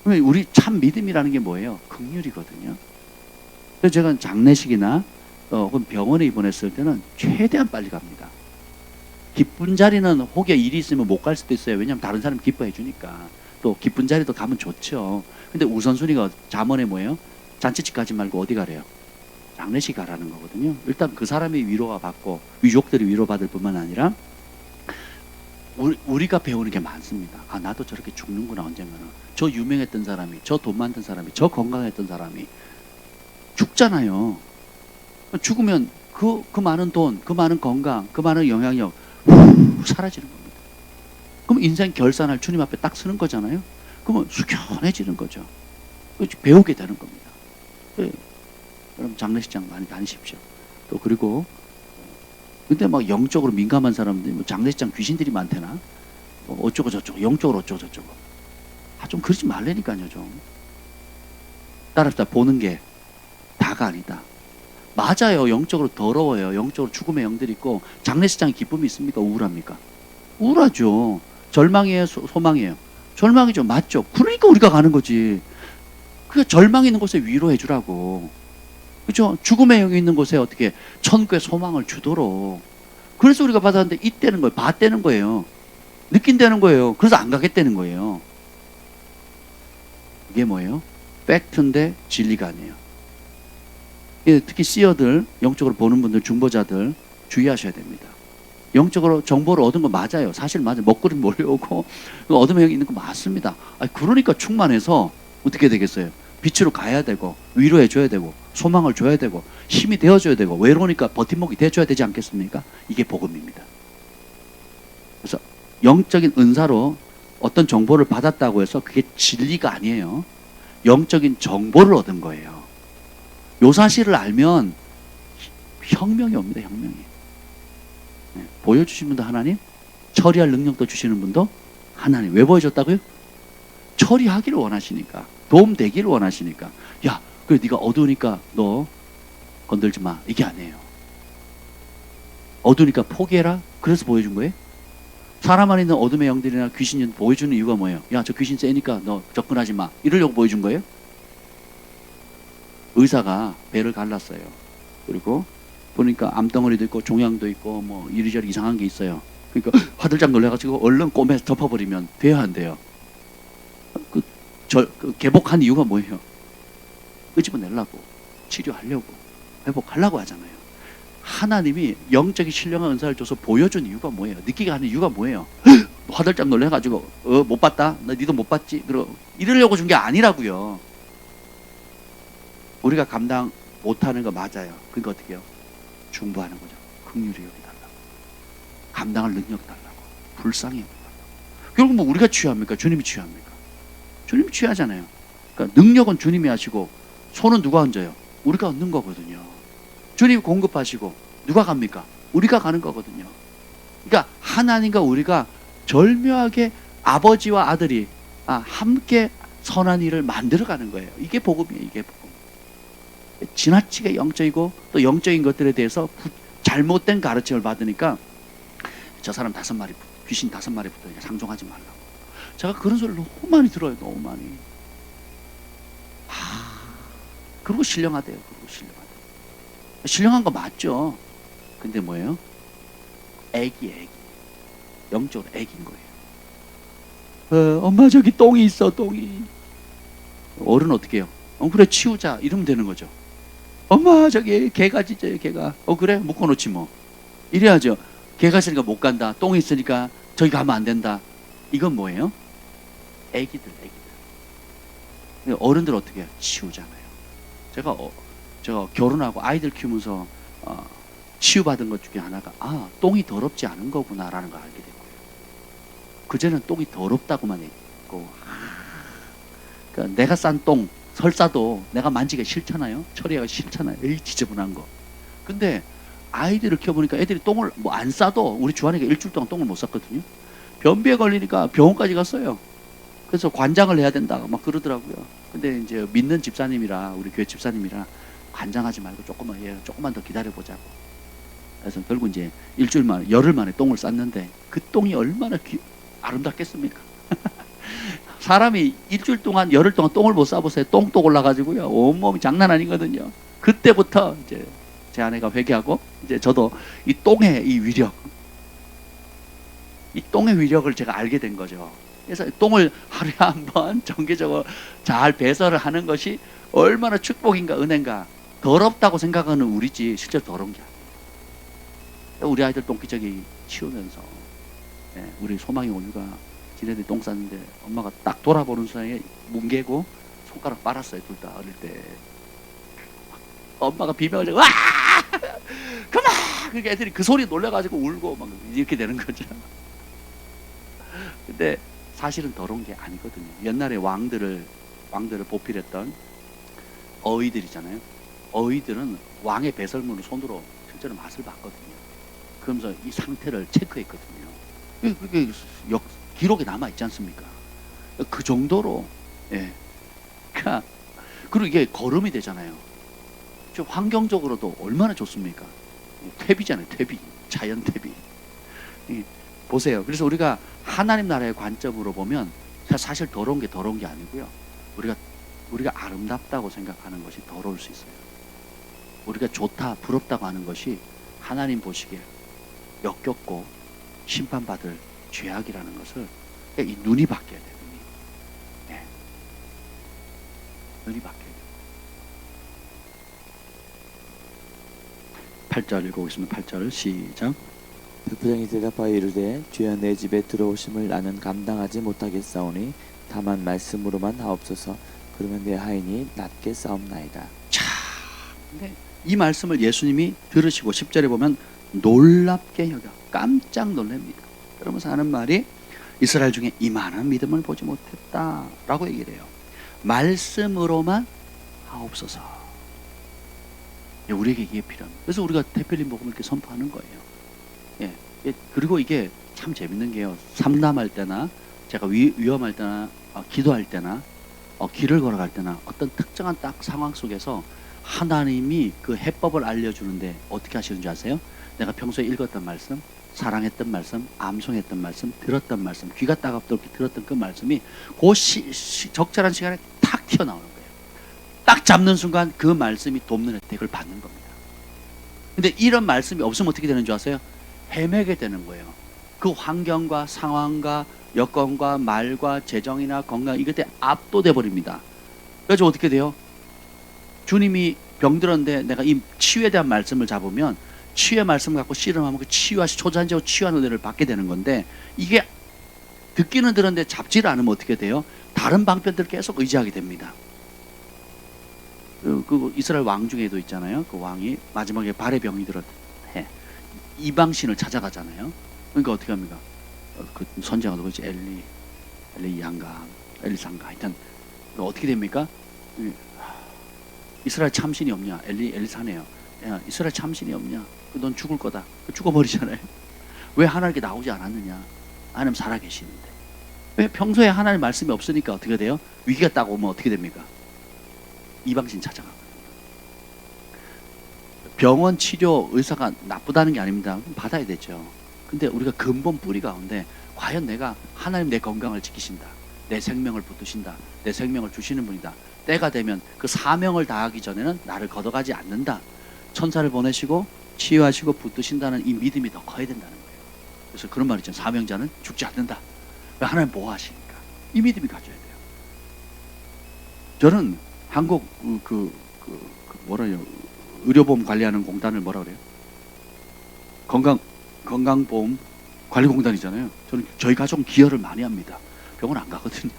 그러면 우리 참 믿음이라는 게 뭐예요? 긍휼이거든요. 그래서 제가 장례식이나 혹은 병원에 입원했을 때는 최대한 빨리 갑니다. 기쁜 자리는 혹여 일이 있으면 못 갈 수도 있어요. 왜냐하면 다른 사람이 기뻐해 주니까. 또 기쁜 자리도 가면 좋죠. 근데 우선순위가 잠언에 뭐예요? 잔치집 가지 말고 어디 가래요? 장례식 가라는 거거든요. 일단 그 사람이 위로가 받고 유족들이 위로받을 뿐만 아니라 우리가 배우는 게 많습니다. 아 나도 저렇게 죽는구나 언젠가는. 저 유명했던 사람이, 저 돈 많던 사람이, 저 건강했던 사람이 죽잖아요. 죽으면 그 많은 돈, 그 많은 건강, 그 많은 영향력 사라지는 겁니다. 그럼 인생 결산할 주님 앞에 딱 서는 거잖아요. 그러면 숙연해지는 거죠. 배우게 되는 겁니다. 그럼 장례식장 많이 다니십시오. 또 그리고 근데 막 영적으로 민감한 사람들이 뭐 장례식장 귀신들이 많대나 뭐 어쩌고 저쩌고 영적으로 어쩌고 저쩌고 좀 그러지 말라니까요. 좀 따라서 보는 게 다가 아니다. 맞아요. 영적으로 더러워요. 영적으로 죽음의 영들이 있고 장례식장에 기쁨이 있습니까? 우울합니까? 우울하죠. 절망이에요? 소망이에요? 절망이죠. 맞죠. 그러니까 우리가 가는 거지. 그 절망 있는 곳에 위로해 주라고. 그죠? 죽음의 영이 있는 곳에 어떻게 천국의 소망을 주도록. 그래서 우리가 받았는데 이때는 거예요. 봤다는 거예요. 느낀다는 거예요. 그래서 안 가겠다는 거예요. 이게 뭐예요? 팩트인데 진리가 아니에요. 특히 씨어들, 영적으로 보는 분들, 중보자들 주의하셔야 됩니다. 영적으로 정보를 얻은 거 맞아요. 사실 맞아요. 먹구리 몰려오고 어둠의 영이 있는 거 맞습니다. 그러니까 충만해서 어떻게 되겠어요? 빛으로 가야 되고 위로해 줘야 되고 소망을 줘야 되고 힘이 되어줘야 되고 외로우니까 버팀목이 되어줘야 되지 않겠습니까? 이게 복음입니다. 그래서 영적인 은사로 어떤 정보를 받았다고 해서 그게 진리가 아니에요. 영적인 정보를 얻은 거예요. 요 사실을 알면 혁명이 옵니다. 혁명이. 보여주신 분도 하나님, 처리할 능력도 주시는 분도 하나님. 왜 보여줬다고요? 처리하기를 원하시니까, 도움되기를 원하시니까. 야, 그래 네가 어두우니까 너 건들지 마. 이게 아니에요. 어두우니까 포기해라. 그래서 보여준 거예요. 사람 안에 있는 어둠의 영들이나 귀신이 보여주는 이유가 뭐예요? 야, 저 귀신 세니까 너 접근하지 마. 이러려고 보여준 거예요? 의사가 배를 갈랐어요. 그리고 보니까 암덩어리도 있고 종양도 있고 뭐 이리저리 이상한 게 있어요. 그러니까 화들짝 놀라가지고 얼른 꼬매서 덮어버리면 돼야 한대요. 그 개복한 이유가 뭐예요? 끄집어내려고, 치료하려고, 회복하려고 하잖아요. 하나님이 영적인 신령한 은사를 줘서 보여준 이유가 뭐예요? 느끼게 하는 이유가 뭐예요? 화들짝 놀래가지고 못 봤다? 나 니도 못 봤지? 이러려고 준 게 아니라고요. 우리가 감당 못하는 거 맞아요. 그러니까 어떻게 해요? 중보하는 거죠. 긍휼히 여기달라고, 감당할 능력 달라고, 불쌍히 여기달라고. 결국 뭐 우리가 취합니까? 주님이 취합니까? 주님이 취하잖아요. 그러니까 능력은 주님이 하시고 손은 누가 얹어요? 우리가 얹는 거거든요. 주님이 공급하시고 누가 갑니까? 우리가 가는 거거든요. 그러니까 하나님과 우리가 절묘하게 아버지와 아들이 함께 선한 일을 만들어가는 거예요. 이게 복음이에요. 이게 복음. 지나치게 영적이고 또 영적인 것들에 대해서 잘못된 가르침을 받으니까 저 사람 5마리, 귀신 5마리부터 상종하지 말라고. 제가 그런 소리를 너무 많이 들어요. 너무 많이. 그리고 신령하대요. 그리고 신령하대요. 신령한 거 맞죠? 근데 뭐예요? 애기. 영적으로 애기인 거예요. 엄마 저기 똥이 있어, 똥이. 어른 어떻게 해요? 그래 치우자 이러면 되는 거죠. 엄마 저기 개가 짖어요, 개가. 그래 묶어놓지 뭐. 이래야죠. 개가 있으니까 못 간다, 똥이 있으니까 저기 가면 안 된다. 이건 뭐예요? 애기들. 어른들 어떻게 해요? 치우잖아요. 제가 결혼하고 아이들 키우면서 치유받은 것 중에 하나가 똥이 더럽지 않은 거구나라는 걸 알게 된 거예요. 그전에는 똥이 더럽다고만 했고, 그러니까 내가 싼 똥, 설사도 내가 만지기가 싫잖아요. 처리하기가 싫잖아요. 에이 지저분한 거. 근데 아이들을 키워보니까 애들이 똥을 뭐 안 싸도, 우리 주한이가 일주일 동안 똥을 못 쌌거든요. 변비에 걸리니까 병원까지 갔어요. 그래서 관장을 해야 된다 막 그러더라고요. 근데 이제 믿는 집사님이라, 우리 교회 집사님이라 관장하지 말고 조금만 더 기다려보자고. 그래서 결국 이제 일주일 만에, 열흘 만에 똥을 쌌는데 그 똥이 얼마나 아름답겠습니까? 사람이 일주일 동안, 열흘 동안 똥을 못 싸보세요. 똥 올라가지고요. 온몸이 장난 아니거든요. 그때부터 이제 제 아내가 회개하고, 이제 저도 이 똥의 이 위력, 이 똥의 위력을 제가 알게 된 거죠. 그래서 똥을 하루에 한 번 정기적으로 잘 배설을 하는 것이 얼마나 축복인가, 은혜인가. 더럽다고 생각하는 우리지 실제로 더러운 게 아니에요. 우리 아이들 똥기저귀 치우면서 우리 소망이 오류가 지네들이 똥 쌌는데 엄마가 딱 돌아보는 순간에 뭉개고 손가락 빨았어요. 둘 다 어릴 때. 엄마가 비명을 지르고 와! 그만! 그러니까 애들이 그 소리에 놀라가지고 울고 막 이렇게 되는 거죠. 근데 사실은 더러운 게 아니거든요. 옛날에 왕들을 보필했던 어의들이잖아요. 어의들은 왕의 배설물을 손으로 실제로 맛을 봤거든요. 그러면서 이 상태를 체크했거든요. 그게 기록에 남아 있지 않습니까? 그 정도로, 그리고 이게 거름이 되잖아요. 좀 환경적으로도 얼마나 좋습니까? 퇴비잖아요, 퇴비. 자연 퇴비. 보세요. 그래서 우리가 하나님 나라의 관점으로 보면 사실 더러운 게 아니고요. 우리가 아름답다고 생각하는 것이 더러울 수 있어요. 우리가 좋다, 부럽다고 하는 것이 하나님 보시기에 역겹고 심판받을 죄악이라는 것을 이 눈이 바뀌어야 돼요. 눈이 바뀌어야 돼요. 8절 읽어보겠습니다. 8절 시작. 백부장이 대답하여 이르되 주여 내 집에 들어오심을 나는 감당하지 못하겠사오니 다만 말씀으로만 하옵소서. 그러면 내 하인이 낫게 싸움나이다. 자, 근데 이 말씀을 예수님이 들으시고 10절에 보면 놀랍게 여겨 깜짝 놀랍니다. 그러면서 하는 말이 이스라엘 중에 이만한 믿음을 보지 못했다라고 얘기를 해요. 말씀으로만 하옵소서. 우리에게 이게 필요합니다. 그래서 우리가 대표님 복음을 이렇게 선포하는 거예요. 그리고 이게 참 재밌는 게요. 삼남할 때나 제가 위험할 때나 기도할 때나 길을 걸어갈 때나 어떤 특정한 딱 상황 속에서 하나님이 그 해법을 알려주는데 어떻게 하시는지 아세요? 내가 평소에 읽었던 말씀, 사랑했던 말씀, 암송했던 말씀, 들었던 말씀, 귀가 따갑도록 들었던 그 말씀이 그 적절한 시간에 탁 튀어나오는 거예요. 딱 잡는 순간 그 말씀이 돕는 혜택을 받는 겁니다. 근데 이런 말씀이 없으면 어떻게 되는 줄 아세요? 헤매게 되는 거예요. 그 환경과 상황과 여건과 말과 재정이나 건강 이것에 압도돼 버립니다. 그래서 어떻게 돼요? 주님이 병들었는데 내가 이 치유에 대한 말씀을 잡으면 치유의 말씀을 갖고 씨름하면 그 치유와 초자연적으로 치유하는 은혜를 받게 되는 건데, 이게 듣기는 들었는데 잡지를 않으면 어떻게 돼요? 다른 방편들을 계속 의지하게 됩니다. 그 이스라엘 왕 중에도 있잖아요. 그 왕이 마지막에 발에 병이 들어 이방신을 찾아가잖아요. 그러니까 어떻게 합니까? 그 선지자가 누구지? 엘리 양가, 엘리상가. 하여튼 어떻게 됩니까? 이스라엘 참신이 없냐? 엘리사네요. 야, 이스라엘 참신이 없냐? 넌 죽을 거다. 죽어버리잖아요. 왜 하나님께 나오지 않았느냐? 하나님 살아계시는데. 왜 평소에 하나님 말씀이 없으니까 어떻게 돼요? 위기가 딱 오면 어떻게 됩니까? 이방신 찾아가거든요. 병원 치료 의사가 나쁘다는 게 아닙니다. 받아야 되죠. 근데 우리가 근본 뿌리 가운데 과연 내가 하나님 내 건강을 지키신다, 내 생명을 붙드신다, 내 생명을 주시는 분이다, 때가 되면 그 사명을 다하기 전에는 나를 걷어가지 않는다, 천사를 보내시고 치유하시고 붙드신다는 이 믿음이 더 커야 된다는 거예요. 그래서 그런 말 있잖아요. 사명자는 죽지 않는다. 하나님 보호하시니까 이 믿음이 가져야 돼요. 저는 한국 뭐라요? 의료보험 관리하는 공단을 뭐라 그래요? 건강보험 관리공단이잖아요. 저는 저희 가족은 기여를 많이 합니다. 병원 안 가거든요.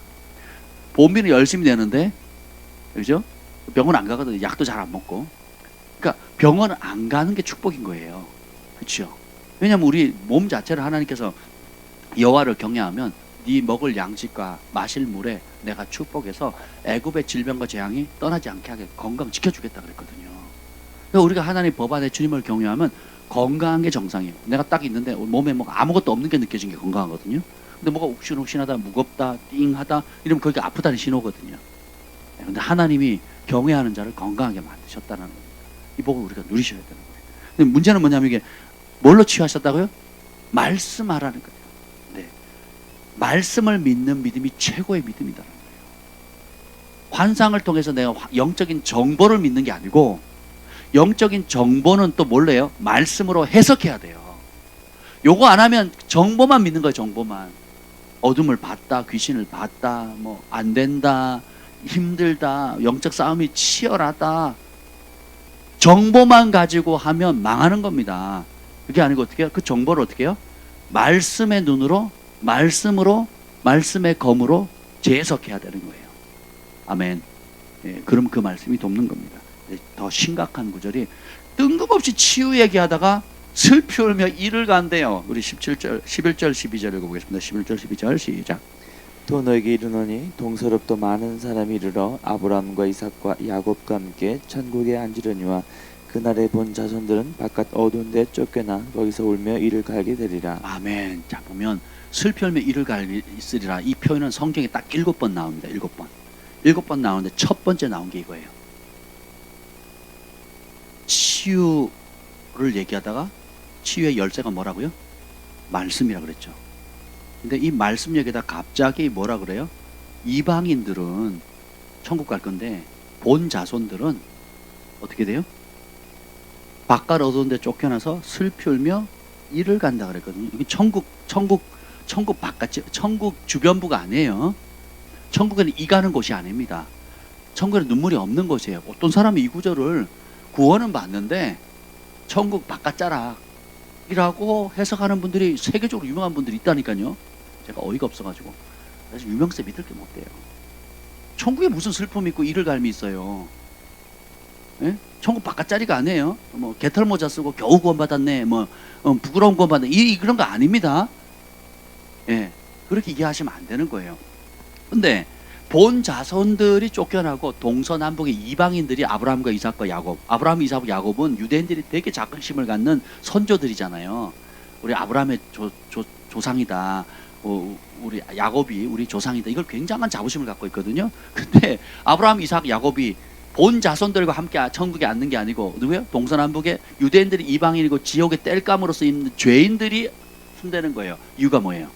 보험비는 열심히 내는데, 그죠? 병원 안 가거든요. 약도 잘 안 먹고. 그러니까 병원 안 가는 게 축복인 거예요. 그렇죠? 왜냐하면 우리 몸 자체를 하나님께서 여호와를 경외하면 네 먹을 양식과 마실 물에 내가 축복해서 애굽의 질병과 재앙이 떠나지 않게 하게 건강 지켜주겠다 그랬거든요. 그러니까 우리가 하나님 법 안에 주님을 경외하면 건강한 게 정상이에요. 내가 딱 있는데 몸에 뭐 아무것도 없는 게 느껴진 게 건강하거든요. 근데 뭐가 욱신욱신하다, 무겁다, 띵하다 이러면 그게 아프다는 신호거든요. 근데 하나님이 경외하는 자를 건강하게 만드셨다는 겁니다. 이 복을 우리가 누리셔야 되는 거예요. 근데 문제는 뭐냐면 이게 뭘로 치유하셨다고요? 말씀하라는 거예요. 네. 말씀을 믿는 믿음이 최고의 믿음이다라는 거예요. 환상을 통해서 내가 영적인 정보를 믿는 게 아니고, 영적인 정보는 또 뭘래요? 말씀으로 해석해야 돼요. 요거 안 하면 정보만 믿는 거예요. 정보만. 어둠을 봤다, 귀신을 봤다, 뭐 안 된다, 힘들다, 영적 싸움이 치열하다, 정보만 가지고 하면 망하는 겁니다. 그게 아니고 어떻게 해요? 그 정보를 어떻게 해요? 말씀의 눈으로, 말씀으로, 말씀의 검으로 재해석해야 되는 거예요. 아멘. 예, 그럼 그 말씀이 돕는 겁니다. 더 심각한 구절이 뜬금없이 치유 얘기하다가 슬피 울며 이를 간대요. 우리 11절 12절 읽어보겠습니다. 11절 12절 시작. 또 너에게 이르노니 동서롭도 많은 사람이 이르러 아브라함과 이삭과 야곱과 함께 천국에 앉으려니와 그날에 본 자손들은 바깥 어두운 데 쫓겨나 거기서 울며 이를 갈게 되리라. 아멘. 자, 보면 슬피 울며 이를 갈으리라, 이 표현은 성경에 딱 7번 나옵니다. 7번. 7번 나오는데 첫 번째 나온 게 이거예요. 치유를 얘기하다가 치유의 열쇠가 뭐라고요? 말씀이라 그랬죠. 근데 이 말씀 얘기에다 갑자기 뭐라 그래요? 이방인들은 천국 갈 건데 본 자손들은 어떻게 돼요? 바깥 어두운 데 쫓겨나서 슬피 울며 이를 간다 그랬거든요. 이게 천국 바깥, 천국 주변부가 아니에요. 천국에는 이 가는 곳이 아닙니다. 천국에는 눈물이 없는 곳이에요. 어떤 사람이 이 구절을 구원은 받는데 천국 바깥 자락이라고 해석하는 분들이 세계적으로 유명한 분들이 있다니까요. 제가 어이가 없어가지고 그래서 유명세 믿을 게 못 돼요. 천국에 무슨 슬픔이 있고 이를 갈미 있어요. 예? 천국 바깥 자리가 아니에요. 뭐 개털 모자 쓰고 겨우 구원받았네, 뭐 부끄러운 구원받네, 그런 거 아닙니다. 예, 그렇게 이해하시면 안 되는 거예요. 근데 본 자손들이 쫓겨나고 동서남북의 이방인들이 아브라함과 이삭과 야곱, 아브라함, 이삭, 야곱은 유대인들이 되게 자긍심을 갖는 선조들이잖아요. 우리 아브라함의 조상이다, 우리 야곱이 우리 조상이다, 이걸 굉장한 자부심을 갖고 있거든요. 근데 아브라함, 이삭, 야곱이 본 자손들과 함께 천국에 앉는 게 아니고 누구예요? 동서남북의 유대인들이 이방인이고 지옥의 땔감으로서 있는 죄인들이 순대는 거예요. 이유가 뭐예요?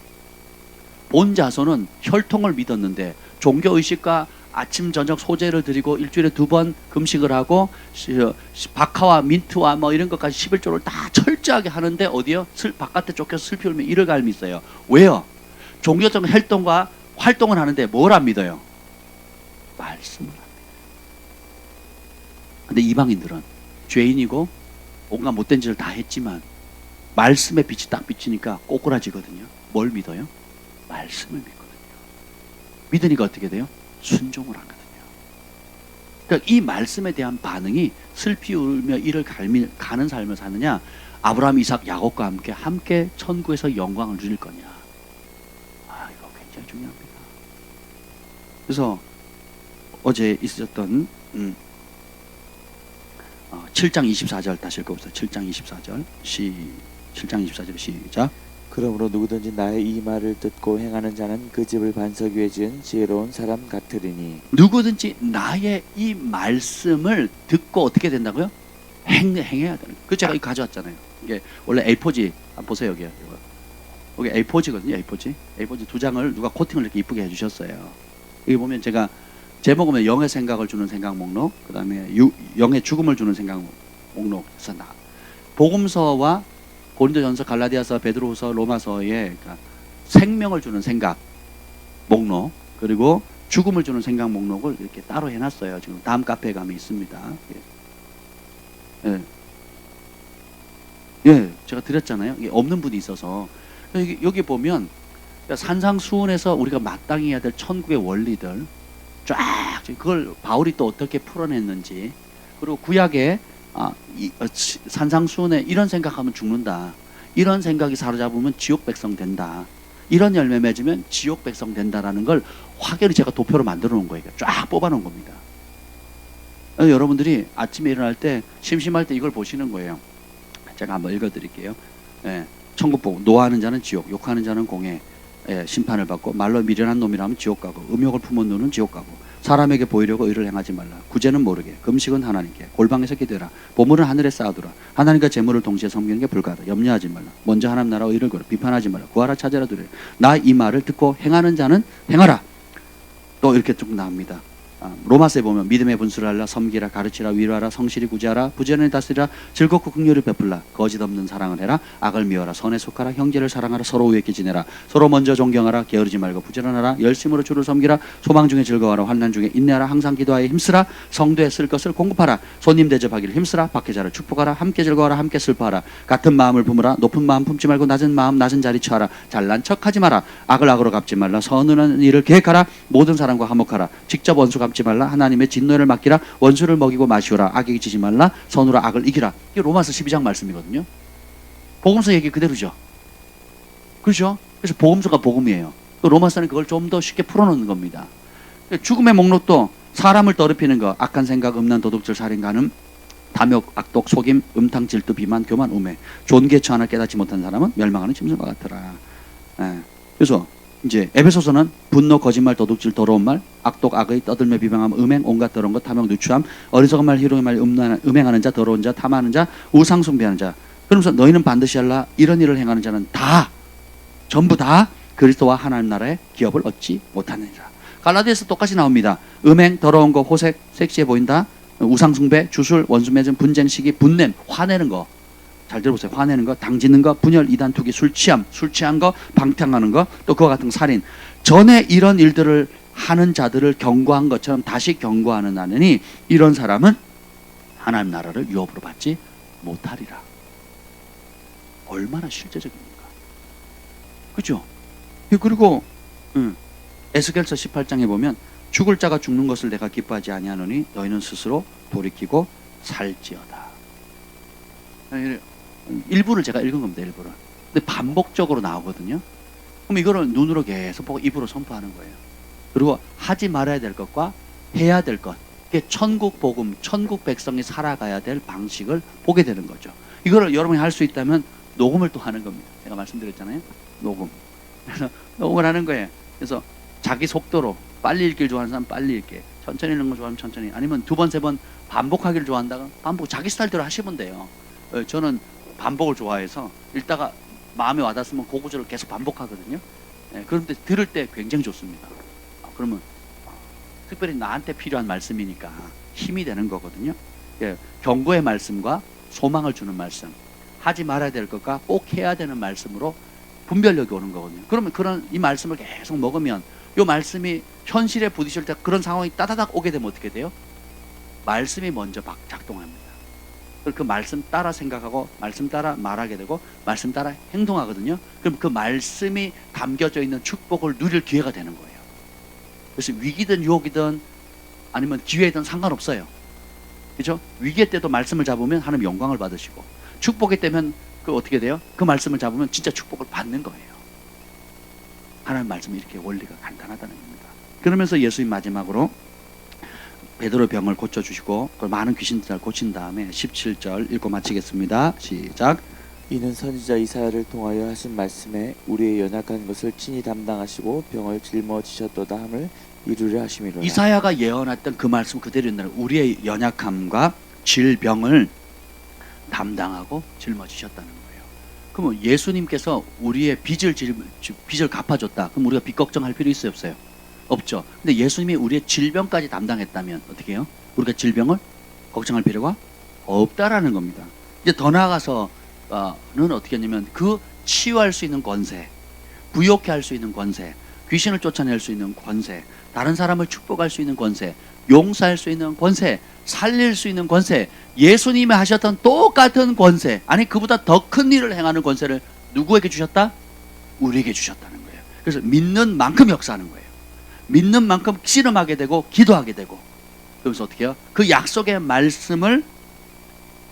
본 자손은 혈통을 믿었는데 종교의식과 아침 저녁 소제를 드리고 일주일에 2번 금식을 하고 박하와 민트와 뭐 이런 것까지 11조를 다 철저하게 하는데 어디요? 바깥에 쫓겨서 슬피 울며 이를 갈미 있어요. 왜요? 종교적 활동과 활동을 하는데 뭘 안 믿어요? 말씀을 안 믿어요. 근데 이방인들은 죄인이고 온갖 못된 짓을 다 했지만 말씀의 빛이 딱 비치니까 꼬꾸라지거든요. 뭘 믿어요? 말씀을 믿거든요. 믿으니까 어떻게 돼요? 순종을 하거든요. 그러니까 이 말씀에 대한 반응이 슬피 울며 이를 가는 삶을 사느냐, 아브라함, 이삭, 야곱과 함께 천국에서 영광을 누릴 거냐. 이거 굉장히 중요합니다. 그래서 어제 있었던 7장 24절 다시 읽어보세요. 7장 24절 7장 24절 시작. 그러므로 누구든지 나의 이 말을 듣고 행하는 자는 그 집을 반석 위에 지은 지혜로운 사람 같으리니. 누구든지 나의 이 말씀을 듣고 어떻게 된다고요? 행해야 되는 거예요. 그 제가 이거 가져왔잖아요. 이게 원래 A4지 보세요. 여기 A4지거든요. A4지 2장을 누가 코팅을 이렇게 이쁘게 해주셨어요. 여기 보면 제가 제목은 영의 생각을 주는 생각 목록, 그 다음에 영의 죽음을 주는 생각 목록. 그래서 복음서와 고린도전서, 갈라디아서, 베드로후서, 로마서에 그러니까 생명을 주는 생각 목록, 그리고 죽음을 주는 생각 목록을 이렇게 따로 해놨어요. 지금 다음 카페에 가면 있습니다. 제가 드렸잖아요. 이게 없는 분이 있어서 여기 보면 산상수훈에서 우리가 마땅히 해야 될 천국의 원리들 쫙, 그걸 바울이 또 어떻게 풀어냈는지, 그리고 구약에 산상수훈에 이런 생각하면 죽는다, 이런 생각이 사로잡으면 지옥 백성 된다, 이런 열매 맺으면 지옥 백성 된다라는 걸 확연히 제가 도표로 만들어 놓은 거예요. 쫙 뽑아 놓은 겁니다. 여러분들이 아침에 일어날 때 심심할 때 이걸 보시는 거예요. 제가 한번 읽어 드릴게요. 천국 보고 노하는 자는 지옥, 욕하는 자는 공회, 심판을 받고, 말로 미련한 놈이라면 지옥 가고, 음욕을 품은 눈은 지옥 가고, 사람에게 보이려고 의를 행하지 말라. 구제는 모르게, 금식은 하나님께, 골방에서 기도해라. 보물은 하늘에 쌓아두라. 하나님과 재물을 동시에 섬기는 게 불가하다. 염려하지 말라. 먼저 하나님 나라와 의를 구하라. 비판하지 말라. 구하라, 찾아라, 두려라. 나 이 말을 듣고 행하는 자는 행하라. 또 이렇게 쭉 나옵니다. 로마서에 보면 믿음의 분수를 알라, 섬기라, 가르치라, 위로하라, 성실히 구제하라, 부지런히 다스리라, 즐겁고 긍휼을 베풀라, 거짓 없는 사랑을 해라, 악을 미워라, 선에 속하라, 형제를 사랑하라, 서로 우애히 지내라, 서로 먼저 존경하라, 게으르지 말고 부지런하라, 열심으로 주를 섬기라, 소망 중에 즐거워하라, 환난 중에 인내하라, 항상 기도하여 힘쓰라, 성도에 쓸 것을 공급하라, 손님 대접하기를 힘쓰라, 박해자를 축복하라, 함께 즐거워하라, 함께 슬퍼하라, 같은 마음을 품으라, 높은 마음 품지 말고 낮은 마음 낮은 자리 처하라, 잘난 척하지 마라, 악을 악으로 갚지 말라, 선한 일을 계획하라, 모든 사람과 화목하라, 직접 원수 갚지 말라, 하나님의 진노를 맡기라, 원수를 먹이고 마시오라, 악에게 지지 말라, 선으로 악을 이기라. 이게 로마서 12장 말씀이거든요. 복음서 얘기 그대로죠. 그렇죠? 그래서 복음서가 복음이에요. 로마서는 그걸 좀 더 쉽게 풀어놓는 겁니다. 죽음의 목록도 사람을 더럽히는 거, 악한 생각, 음란, 도둑질, 살인, 간음, 탐욕, 악독, 속임, 음탕, 질투, 비만, 교만, 우매, 좋은 계처 하나 깨닫지 못한 사람은 멸망하는 짐승과 같더라. 그래서 이제 에베소서는 분노, 거짓말, 도둑질, 더러운 말, 악독, 악의, 떠들며 비방함, 음행, 온갖 더러운 것, 탐욕, 누추함, 어리석은 말, 희롱의 말, 음행하는 자, 더러운 자, 탐하는 자, 우상 숭배하는 자. 그러면서 너희는 반드시 할라, 이런 일을 행하는 자는 다, 전부 다 그리스도와 하나님 나라의 기업을 얻지 못하느니라. 갈라디아서 똑같이 나옵니다. 음행, 더러운 거, 호색, 섹시해 보인다, 우상 숭배, 주술, 원수 맺음, 분쟁, 시기, 분냄, 화내는 거. 잘 들어보세요. 화내는 거, 당짓는 거, 분열, 이단, 투기, 술 취한 거, 방탕하는 거, 또 그와 같은 살인. 전에 이런 일들을 하는 자들을 경고한 것처럼 다시 경고하는 나느니 이런 사람은 하나님 나라를 유업으로 받지 못하리라. 얼마나 실제적입니까? 그죠? 그리고 에스겔서 18장에 보면 죽을 자가 죽는 것을 내가 기뻐하지 아니하노니 너희는 스스로 돌이키고 살지어다. 일부를 제가 읽은 겁니다. 일부를. 근데 반복적으로 나오거든요. 그럼 이거를 눈으로 계속 보고 입으로 선포하는 거예요. 그리고 하지 말아야 될 것과 해야 될 것, 이게 천국 복음, 천국 백성이 살아가야 될 방식을 보게 되는 거죠. 이거를 여러분이 할 수 있다면 녹음을 또 하는 겁니다. 제가 말씀드렸잖아요. 녹음. 그래서 녹음을 하는 거예요. 그래서 자기 속도로 빨리 읽기를 좋아하는 사람 빨리 읽게, 천천히 읽는 거 좋아하면 천천히, 아니면 2번, 3번 반복하기를 좋아한다가 반복, 자기 스타일대로 하시면 돼요. 저는 반복을 좋아해서 읽다가 마음에 와닿으면 그 구절을 계속 반복하거든요. 그런데 들을 때 굉장히 좋습니다. 그러면 특별히 나한테 필요한 말씀이니까 힘이 되는 거거든요. 예, 경고의 말씀과 소망을 주는 말씀, 하지 말아야 될 것과 꼭 해야 되는 말씀으로 분별력이 오는 거거든요. 그러면 그런 이 말씀을 계속 먹으면 이 말씀이 현실에 부딪힐 때 그런 상황이 따다닥 오게 되면 어떻게 돼요? 말씀이 먼저 막 작동합니다. 그 말씀 따라 생각하고 말씀 따라 말하게 되고 말씀 따라 행동하거든요. 그럼 그 말씀이 담겨져 있는 축복을 누릴 기회가 되는 거예요. 그래서 위기든 유혹이든 아니면 기회든 상관없어요. 그죠? 위기의 때도 말씀을 잡으면 하나님 영광을 받으시고, 축복의 때면 그 어떻게 돼요? 그 말씀을 잡으면 진짜 축복을 받는 거예요. 하나님 말씀이 이렇게 원리가 간단하다는 겁니다. 그러면서 예수님 마지막으로 베드로 병을 고쳐주시고 그 많은 귀신들을 고친 다음에 17절 읽고 마치겠습니다. 시작. 이는 선지자 이사야를 통하여 하신 말씀에 우리의 연약한 것을 친히 담당하시고 병을 짊어지셨도다 함을 이루려 하심이로라. 이사야가 예언했던 그 말씀 그대로 있는 우리의 연약함과 질병을 담당하고 짊어지셨다는 거예요. 그러면 예수님께서 우리의 빚을 갚아줬다. 그럼 우리가 빚 걱정할 필요 있어요, 없어요? 없죠. 근데 예수님이 우리의 질병까지 담당했다면 어떻게 해요? 우리가 질병을 걱정할 필요가 없다라는 겁니다. 이제 더 나아가서는 어떻게 했냐면 그 치유할 수 있는 권세, 부욕케 할 수 있는 권세, 귀신을 쫓아낼 수 있는 권세, 다른 사람을 축복할 수 있는 권세, 용서할 수 있는 권세, 살릴 수 있는 권세, 예수님이 하셨던 똑같은 권세, 아니 그보다 더 큰 일을 행하는 권세를 누구에게 주셨다? 우리에게 주셨다는 거예요. 그래서 믿는 만큼 역사하는 거예요. 믿는 만큼 씨름하게 되고 기도하게 되고, 그러면서 어떻게 해요? 그 약속의 말씀을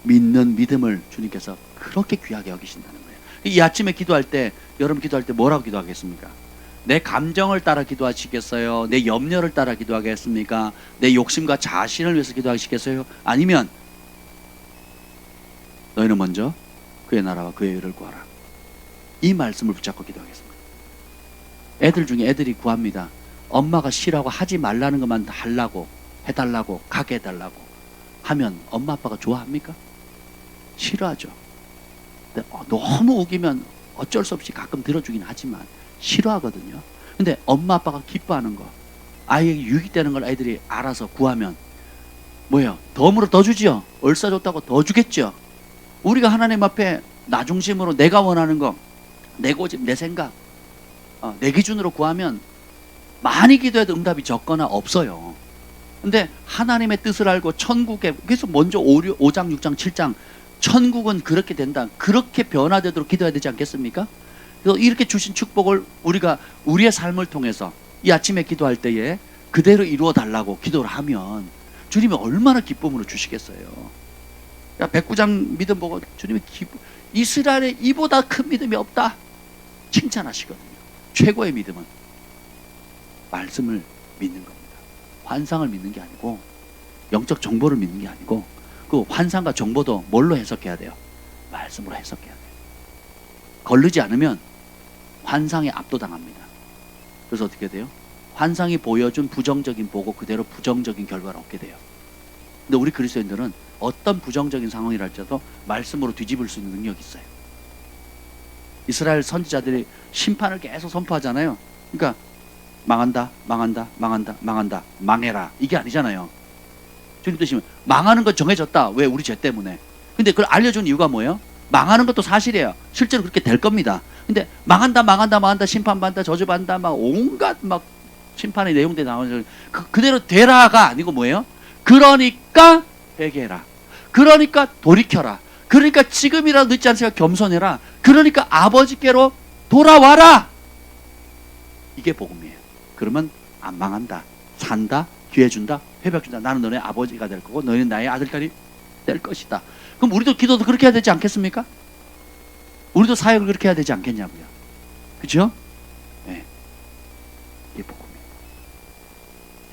믿는 믿음을 주님께서 그렇게 귀하게 여기신다는 거예요. 이 아침에 기도할 때, 여러분 기도할 때 뭐라고 기도하겠습니까? 내 감정을 따라 기도하시겠어요? 내 염려를 따라 기도하겠습니까? 내 욕심과 자신을 위해서 기도하시겠어요? 아니면 너희는 먼저 그의 나라와 그의 의를 구하라, 이 말씀을 붙잡고 기도하겠습니다. 애들 중에 애들이 구합니다. 엄마가 싫어하고 하지 말라는 것만 하려고, 해달라고, 가게 해달라고 하면 엄마 아빠가 좋아합니까? 싫어하죠. 근데 너무 우기면 어쩔 수 없이 가끔 들어주긴 하지만 싫어하거든요. 근데 엄마 아빠가 기뻐하는 거, 아이에게 유익이 되는 걸 아이들이 알아서 구하면 뭐예요? 덤으로 더 주죠. 얼싸 줬다고 더 주겠죠. 우리가 하나님 앞에 나 중심으로 내가 원하는 거, 내 고집, 내 생각, 내 기준으로 구하면 많이 기도해도 응답이 적거나 없어요. 근데 하나님의 뜻을 알고 천국에, 그래서 먼저 5장, 6장, 7장 천국은 그렇게 된다, 그렇게 변화되도록 기도해야 되지 않겠습니까? 그래서 이렇게 주신 축복을 우리가 우리의 삶을 통해서 이 아침에 기도할 때에 그대로 이루어 달라고 기도를 하면 주님이 얼마나 기쁨으로 주시겠어요. 백구장 믿음 보고 주님이 이스라엘에 이보다 큰 믿음이 없다 칭찬하시거든요. 최고의 믿음은 말씀을 믿는 겁니다. 환상을 믿는 게 아니고, 영적 정보를 믿는 게 아니고, 그 환상과 정보도 뭘로 해석해야 돼요? 말씀으로 해석해야 돼요. 거르지 않으면 환상에 압도당합니다. 그래서 어떻게 돼요? 환상이 보여준 부정적인 보고 그대로 부정적인 결과를 얻게 돼요. 근데 우리 그리스도인들은 어떤 부정적인 상황이랄지라도 말씀으로 뒤집을 수 있는 능력이 있어요. 이스라엘 선지자들이 심판을 계속 선포하잖아요. 그러니까 망한다, 망한다, 망한다, 망한다, 망해라, 이게 아니잖아요. 주님 뜻이면 망하는 건 정해졌다. 왜? 우리 죄 때문에. 근데 그걸 알려준 이유가 뭐예요? 망하는 것도 사실이에요. 실제로 그렇게 될 겁니다. 근데 망한다, 망한다, 망한다, 심판받는다, 저주받는다, 막 온갖 막 심판의 내용들이 나오는, 그대로 되라가 아니고 뭐예요? 그러니까 회개해라, 그러니까 돌이켜라, 그러니까 지금이라도 늦지 않으니까 겸손해라, 그러니까 아버지께로 돌아와라. 이게 복음이에요. 그러면 안 망한다, 산다, 기회 준다, 회복 준다. 나는 너네 아버지가 될 거고 너희는 나의 아들딸이 될 것이다. 그럼 우리도 기도도 그렇게 해야 되지 않겠습니까? 우리도 사역을 그렇게 해야 되지 않겠냐고요. 그렇죠? 네. 이게 복음이에요.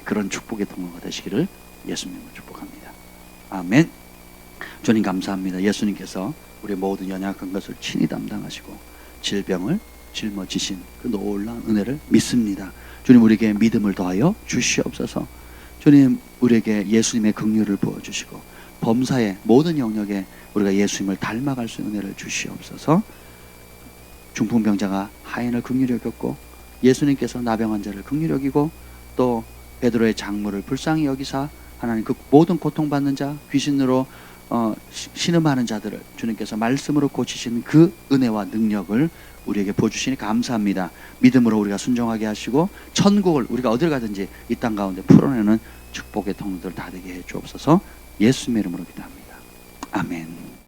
그런 축복의 통로가 되시기를 예수님을 축복합니다. 아멘. 주님 감사합니다. 예수님께서 우리 모든 연약한 것을 친히 담당하시고 질병을 짊어지신 그 놀라운 은혜를 믿습니다. 주님, 우리에게 믿음을 더하여 주시옵소서. 주님, 우리에게 예수님의 긍휼을 부어주시고 범사의 모든 영역에 우리가 예수님을 닮아갈 수 있는 은혜를 주시옵소서. 중풍병자가 하인을 긍휼히 여겼고 예수님께서 나병 환자를 긍휼히 여기고 또 베드로의 작물을 불쌍히 여기사 하나님 그 모든 고통받는 자, 귀신으로 신음하는 자들을 주님께서 말씀으로 고치시는 그 은혜와 능력을 우리에게 보여주시니 감사합니다. 믿음으로 우리가 순종하게 하시고 천국을 우리가 어딜 가든지 이 땅 가운데 풀어내는 축복의 통로들 다 되게 해 주옵소서. 예수님의 이름으로 기도합니다. 아멘.